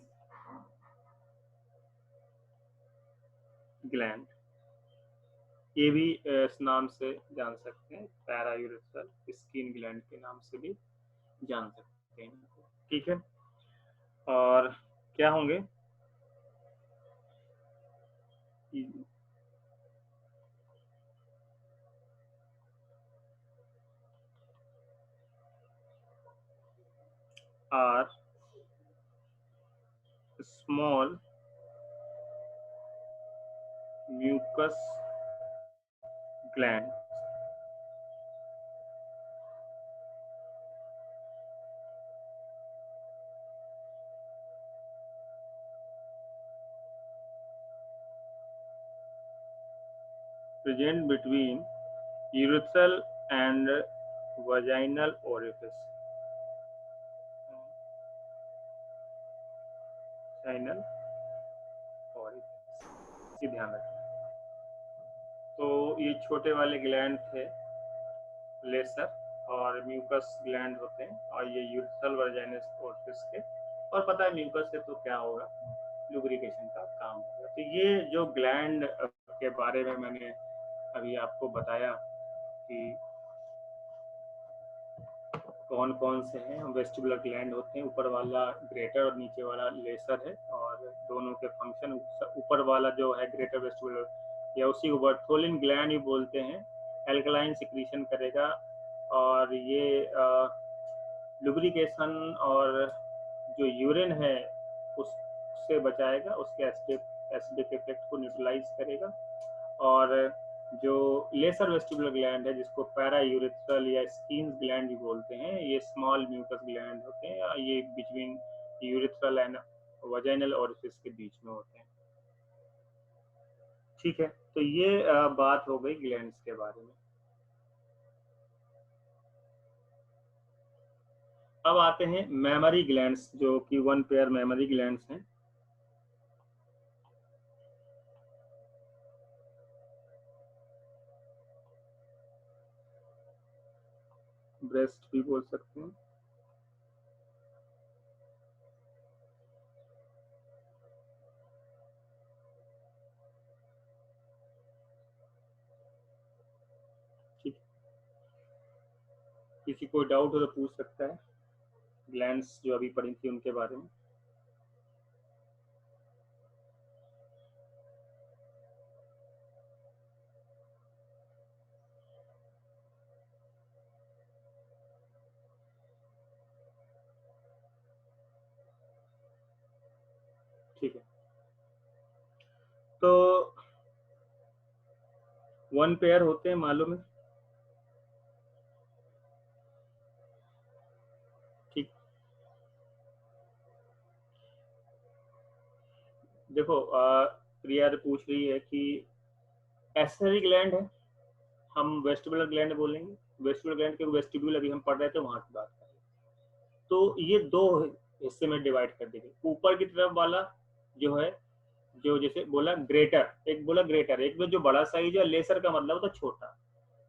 A: ग्लैंड, ये भी इस नाम से जान सकते हैं, पैरायूरेथ्रल स्किन ग्लैंड के नाम से भी जान सकते हैं। ठीक है, और क्या होंगे, are small mucous gland, present between urethral and vaginal orifice, vaginal orifice, ये ध्यान रखना। तो ये छोटे वाले ग्लैंड थे लेसर, और म्यूकस ग्लैंड होते हैं, और ये यूरेथ्रल वाजाइनस ओरिफिस के, और पता है म्यूकस से तो क्या होगा, लुब्रिकेशन का काम होगा। तो ये जो ग्लैंड के बारे में मैंने अभी आपको बताया कि कौन कौन से हैं, वेस्टिबुलर ग्लैंड होते हैं, ऊपर वाला ग्रेटर और नीचे वाला लेसर है, और दोनों के फंक्शन, ऊपर वाला जो है ग्रेटर वेस्टिबुलर या उसी को बर्थोलिन ग्लैंड भी बोलते हैं, एल्कलाइन सिक्रीशन करेगा, और ये लुब्रिकेशन और जो यूरिन है उससे बचाएगा, उसके एसिडिक इफेक्ट को न्यूट्रलाइज करेगा, और जो लेसर वेस्टिबुलर ग्लैंड है जिसको पैरायूरेथ्रल या स्किन्स ग्लैंड भी बोलते हैं, ये स्मॉल म्यूकस ग्लैंड होते हैं, ये between urethral and vaginal orifice के बीच में होते हैं। ठीक है, तो ये बात हो गई ग्लैंड्स के बारे में। अब आते हैं मेमोरी ग्लैंड्स, जो कि वन पेयर मेमोरी ग्लैंड्स हैं। ब्रेस्ट भी बोल सकते हैं। ठीक, किसी को डाउट हो तो पूछ सकता है, ग्लैंड्स जो अभी पढ़ी थी उनके बारे में। ठीक है, तो वन पेयर होते हैं, मालूम है। ठीक, देखो प्रिया पूछ रही है कि एसेसरी ग्लैंड है, हम वेस्टिबुलर ग्लैंड बोलेंगे, वेस्टिबुलर ग्लैंड के वेस्टिब्यूल अभी हम पढ़ रहे थे वहां की बात कर रहे हैं। तो ये दो हिस्से में डिवाइड कर देंगे, ऊपर की तरफ वाला जो है, जो जैसे बोला ग्रेटर, एक बोला ग्रेटर, एक जो बड़ा साइज है, लेसर का मतलब होता छोटा।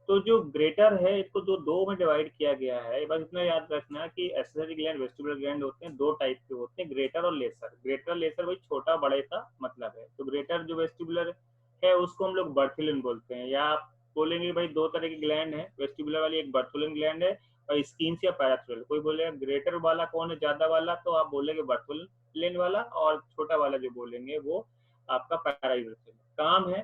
A: तो जो ग्रेटर है इसको दो में डिवाइड किया गया है, बस इतना याद रखना कि एसेसरी ग्लैंड वेस्टिबुलर ग्लैंड होते हैं, दो टाइप के होते हैं, ग्रेटर और लेसर। ग्रेटर लेसर वही छोटा बड़े का मतलब है। तो ग्रेटर जो वेस्टिबुलर है उसको हम लोग बर्थोलिन बोलते हैं, या आप बोलेंगे भाई दो तरह की ग्लैंड है वेस्टिबुलर वाली, एक बर्थोलिन ग्लैंड है और स्किन्स या पैराथ्रोल। कोई बोलेगा ग्रेटर वाला कौन है ज्यादा वाला, तो आप बोलेंगे बर्थोलिन वाला, और छोटा वाला जो बोलेंगे वो आपका पैरायूरेथ्रल। काम है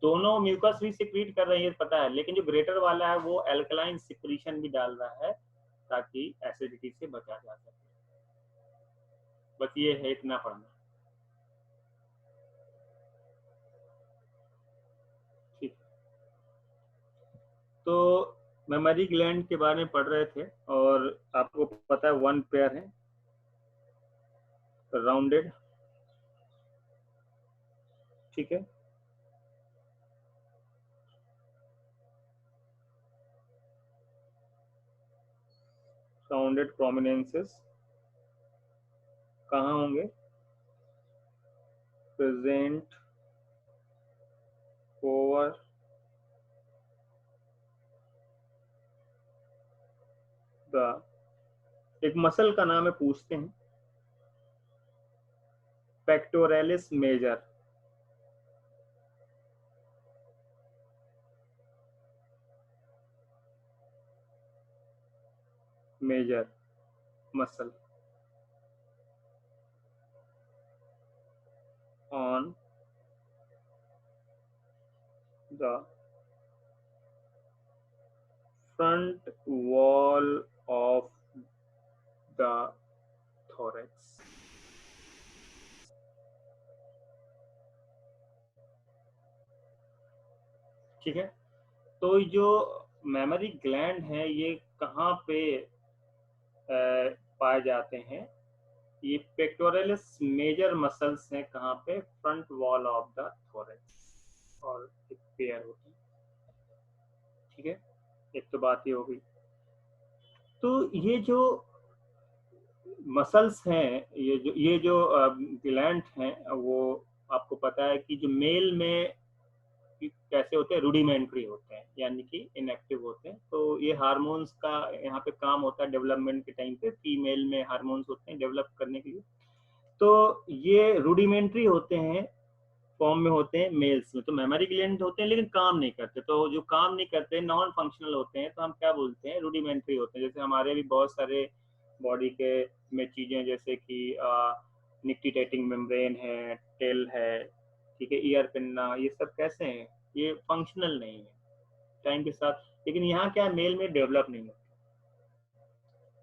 A: दोनों म्यूकस भी सिक्रीट कर रही है पता है, लेकिन जो ग्रेटर वाला है वो एल्कलाइन सिक्रीशन भी डाल रहा है ताकि एसिडिटी से बचा जा सके। बस ये है, इतना पढ़ना। ठीक, तो मेमोरी ग्लैंड के बारे में पढ़ रहे थे, और आपको पता है वन पेयर है राउंडेड, ठीक है। राउंडेड प्रोमिनेंसेस कहाँ होंगे? प्रेजेंट ओवर द, एक मसल का नाम है, पूछते हैं, pectoralis major. Major muscle on the front wall of the thorax। ठीक है, तो जो मेमोरी ग्लैंड है ये कहाँ पे पाए जाते हैं? ये पेक्टोरलिस मेजर मसल्स हैं, कहाँ पे? Front wall of the thorax, और एक पेयर होती है। ठीक है, एक तो बात ये हो गई। तो ये जो मसल्स हैं, ये जो ग्लैंड हैं, वो आपको पता है कि जो मेल में कैसे होते हैं, रूडिमेंट्री होते हैं, यानी कि इनएक्टिव होते हैं। तो ये हार्मोन्स का यहाँ पे काम होता है डेवलपमेंट के टाइम पे, फीमेल में हार्मोन्स होते हैं डेवलप करने के लिए। तो ये रूडिमेंट्री होते हैं, फॉर्म में होते हैं मेल्स में। तो मेमोरी ग्लैंड होते हैं लेकिन काम नहीं करते, तो जो काम नहीं करते नॉन फंक्शनल होते हैं, तो हम क्या बोलते हैं? रूडिमेंट्री होते हैं। जैसे हमारे भी बहुत सारे बॉडी के में चीजें, जैसे कि निक्टिटेटिंग मेम्ब्रेन है, टेल है, ठीक है, ईयर पिन्ना, ये सब कैसे हैं? ये फंक्शनल नहीं है टाइम के साथ, लेकिन यहाँ क्या है, मेल में डेवलप नहीं होते।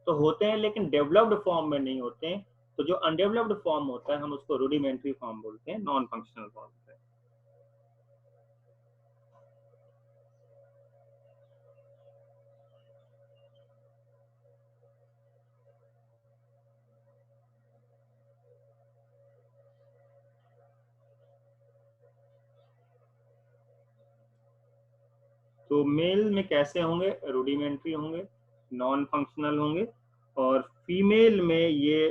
A: तो होते हैं लेकिन डेवलप्ड फॉर्म में नहीं होते हैं। तो जो अनडेवलप्ड फॉर्म होता है हम उसको रूडिमेंट्री फॉर्म बोलते हैं, नॉन फंक्शनल फॉर्म होता है। तो मेल में कैसे होंगे? रूडिमेंट्री होंगे, नॉन फंक्शनल होंगे। और फीमेल में ये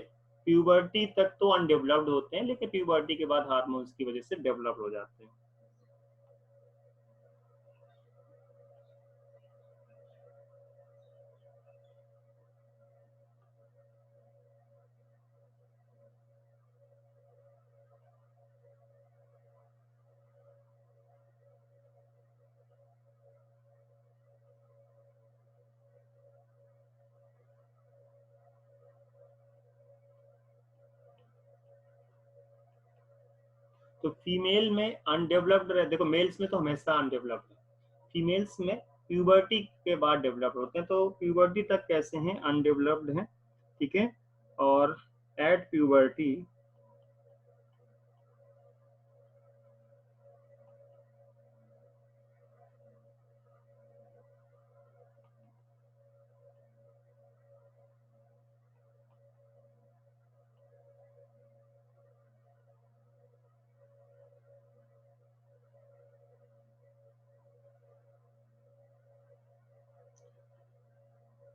A: प्यूबर्टी तक तो अनडेवलप्ड होते हैं, लेकिन प्यूबर्टी के बाद हार्मोन्स की वजह से डेवलप हो जाते हैं। तो फीमेल में अनडेवलप्ड, देखो मेल्स में तो हमेशा अनडेवलप्ड है, फीमेल्स में प्यूबर्टी के बाद डेवलप होते हैं। तो प्यूबर्टी तक कैसे हैं? अनडेवलप्ड हैं, ठीक है। और एट प्यूबर्टी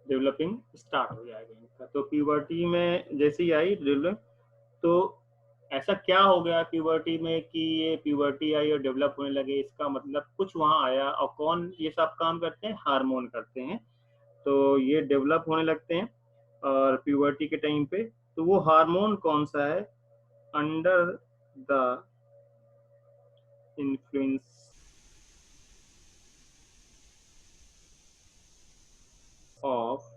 A: डेवलपिंग स्टार्ट हो जाएगा इनका। तो प्यूबर्टी में जैसे ही आई डेवलप, तो ऐसा क्या हो गया प्यूबर्टी में कि ये प्यूबर्टी आई और डेवलप होने लगे? इसका मतलब कुछ वहां आया, और कौन ये सब काम करते हैं? हार्मोन करते हैं। तो ये डेवलप होने लगते हैं और प्यूबर्टी के टाइम पे। तो वो हार्मोन कौन सा है? अंडर द इन्फ्लुएंस ऑफ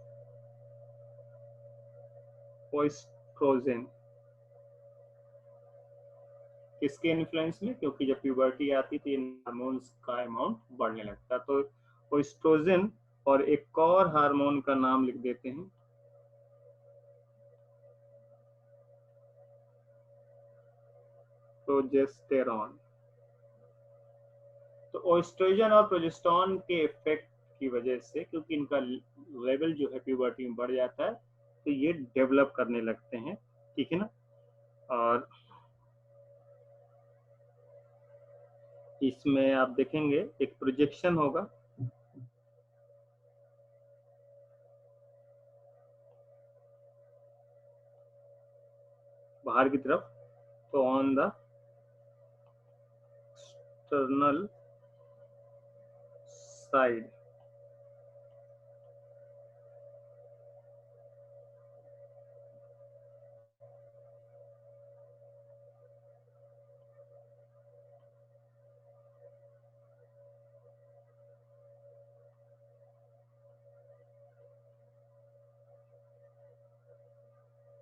A: ओएस्ट्रोजन किसके इन्फ्लुएंस में? क्योंकि जब प्यूबर्टी आती तो इन हार्मोन्स का अमाउंट बढ़ने लगता है। तो एस्ट्रोजन और एक और हार्मोन का नाम लिख देते हैं, प्रोजेस्टेरॉन। तो एस्ट्रोजन और प्रोजेस्टेरॉन के इफेक्ट की वजह से, क्योंकि इनका लेवल जो है प्यूबर्टी में बढ़ जाता है, तो ये डेवलप करने लगते हैं, ठीक है ना। और इसमें आप देखेंगे एक प्रोजेक्शन होगा, बाहर की तरफ, तो on the external side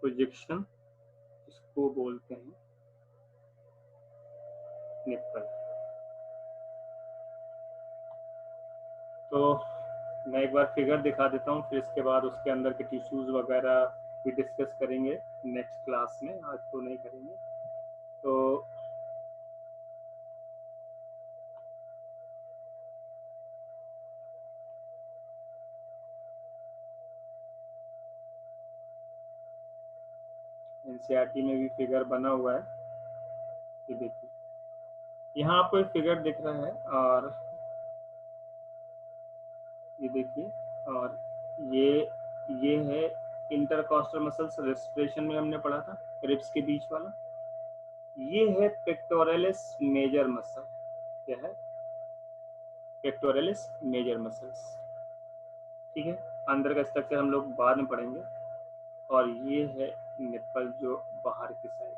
A: projection, इसको बोलते हैं निप्पल। तो मैं एक बार फिगर दिखा देता हूँ, फिर इसके बाद उसके अंदर के टिश्यूज वगैरह भी डिस्कस करेंगे नेक्स्ट क्लास में, आज तो नहीं करेंगे। तो एनसीईआरटी में भी फिगर बना हुआ है, ये देखिए, यहाँ आपको एक फिगर दिख रहा है, और ये देखिए, और ये है इंटरकॉस्टल मसल्स, रेस्पिरेशन में हमने पढ़ा था, रिब्स के बीच वाला। ये है पेक्टोरलिस मेजर मसल। क्या है? पेक्टोरलिस मेजर मसल्स, ठीक है। अंदर का स्ट्रक्चर हम लोग बाद में पढ़ेंगे। और ये है निप्पल जो बाहर की साइड,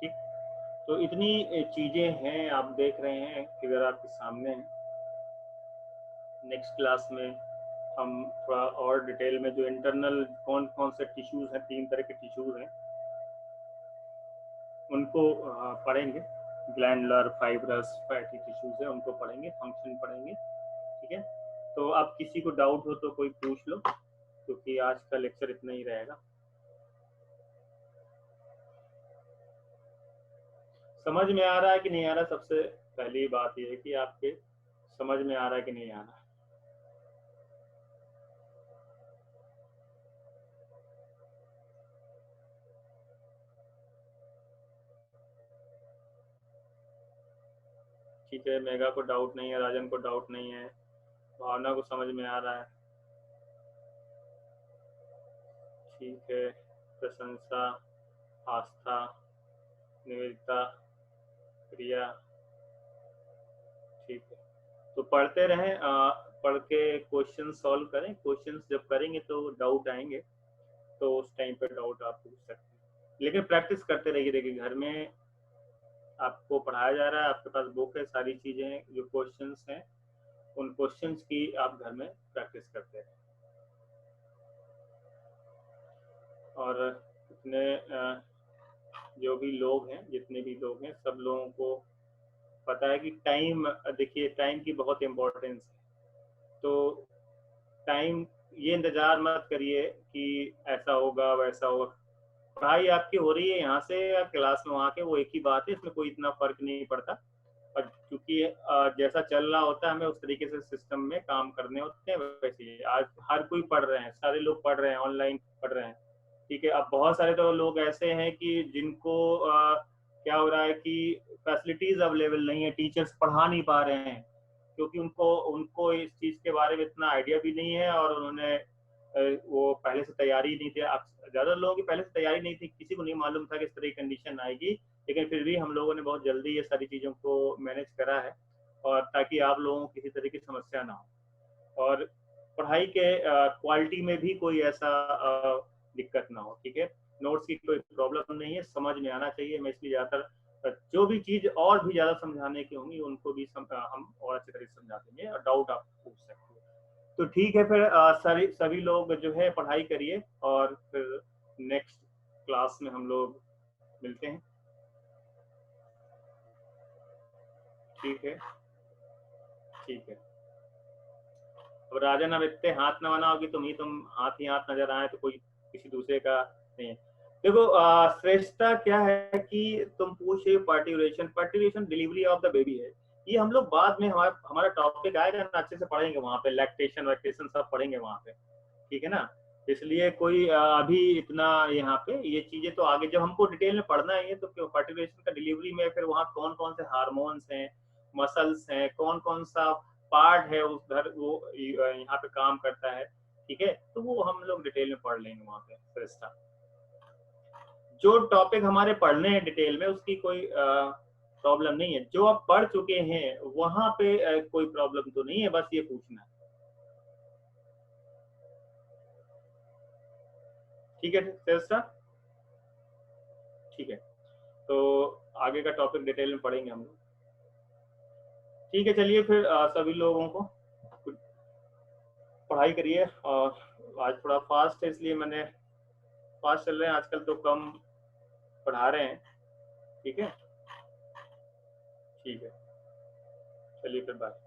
A: ठीक। तो इतनी चीजें हैं, आप देख रहे हैं फिगर आपके सामने है। नेक्स्ट क्लास में हम थोड़ा और डिटेल में जो इंटरनल कौन कौन से टिश्यूज हैं, 3 तरह के टिश्यूज हैं, उनको पढ़ेंगे। ग्लैंडुलर, फाइब्रस, फैटी टिश्यूज है, उनको पढ़ेंगे, फंक्शन पढ़ेंगे, ठीक है। तो आप किसी को डाउट हो तो कोई पूछ लो, क्योंकि आज का लेक्चर इतना ही रहेगा। समझ में आ रहा है कि नहीं आ रहा? सबसे पहली बात यह है कि आपके समझ में आ रहा है कि नहीं आ रहा? ठीक है, मेगा को डाउट नहीं है, राजन को डाउट नहीं है, भावना को समझ में आ रहा है, ठीक है। प्रशंसा, आस्था, निवेदिता, प्रिया, ठीक है। तो पढ़ते रहें, पढ़ के क्वेश्चन सॉल्व करें। क्वेश्चंस जब करेंगे तो डाउट आएंगे, तो उस टाइम पे डाउट आप पूछ सकते हैं, लेकिन प्रैक्टिस करते रहिए। देखिए, घर में आपको पढ़ाया जा रहा है, आपके पास बुक है, सारी चीजें जो क्वेश्चंस हैं, उन क्वेश्चंस की आप घर में प्रैक्टिस करते रहें। और इतने जो भी लोग हैं, जितने भी लोग हैं, सब लोगों को पता है कि टाइम, देखिए टाइम की बहुत इम्पोर्टेंस है। तो टाइम, ये इंतजार मत करिए कि ऐसा होगा वैसा होगा। पढ़ाई आपकी हो रही है यहाँ से या क्लास में वहाँ के, वो एक ही बात है, इसमें कोई इतना फर्क नहीं पड़ता। और क्योंकि जैसा चल रहा होता है, हमें उस तरीके से सिस्टम में काम करने होते हैं। वैसे ही आज हर कोई पढ़ रहे हैं, सारे लोग पढ़ रहे हैं, ऑनलाइन पढ़ रहे हैं, ठीक है। अब बहुत सारे तो लोग ऐसे हैं कि जिनको क्या हो रहा है कि फैसिलिटीज अवेलेबल नहीं है, टीचर्स पढ़ा नहीं पा रहे हैं, क्योंकि उनको उनको इस चीज के बारे में इतना आइडिया भी नहीं है, और उन्होंने वो पहले से तैयारी नहीं थी। ज्यादा लोगों की पहले से तैयारी नहीं थी, किसी को नहीं मालूम था कि इस तरह की कंडीशन आएगी, लेकिन फिर भी हम लोगों ने बहुत जल्दी ये सारी चीजों को मैनेज करा है, और ताकि आप लोगों को किसी तरह की समस्या ना हो, और पढ़ाई के क्वालिटी में भी कोई ऐसा दिक्कत ना हो, ठीक है। नोट्स की कोई प्रॉब्लम नहीं है, समझ में आना चाहिए। मैं इसलिए ज्यादातर जो भी चीज और भी ज्यादा समझाने की होंगी उनको भी हम और अच्छी तरह से समझा देंगे, और डाउट आप पूछ सकते हैं। तो ठीक है, फिर सभी लोग जो है पढ़ाई करिए, और फिर नेक्स्ट क्लास में हम लोग मिलते हैं। ठीक है, ठीक है। अब राजन, अब इतने हाथ न बनाओगी तुम ही हाथ नजर आए तो कोई किसी दूसरे का नहीं है। देखो श्रेष्ठता क्या है कि तुम पूछ रहे हो पार्टिकुलेशन डिलीवरी ऑफ द बेबी है, ये हम लोग बाद में हमारा टॉपिक आएगा ना, अच्छे से पढ़ेंगे वहां पे, लैक्टेशन वैक्टेशन सब पढ़ेंगे वहां पे, ठीक है ना। इसलिए कोई अभी इतना यहाँ पे ये चीजें तो आगे जब हमको डिटेल में पढ़ना है तो क्यों पार्टिकुलेशन का डिलीवरी में फिर वहाँ कौन कौन से हार्मोन्स हैं, मसल्स हैं, कौन कौन सा पार्ट है उस घर वो यहाँ पे काम करता है, ठीक है, तो वो हम लोग डिटेल में पढ़ लेंगे वहाँ पे फिर। जो टॉपिक हमारे पढ़ने हैं डिटेल में उसकी कोई प्रॉब्लम नहीं है, जो आप पढ़ चुके हैं वहां पे कोई प्रॉब्लम तो नहीं है, बस ये पूछना है, ठीक है श्रेष्ठा, ठीक है। तो आगे का टॉपिक डिटेल में पढ़ेंगे हम लोग, ठीक है। चलिए फिर सभी लोगों को पढ़ाई करिए, और आज थोड़ा फास्ट है इसलिए मैंने फास्ट चल रहे हैं आजकल तो कम पढ़ा रहे हैं, ठीक है, ठीक है। चलिए फिर बाय।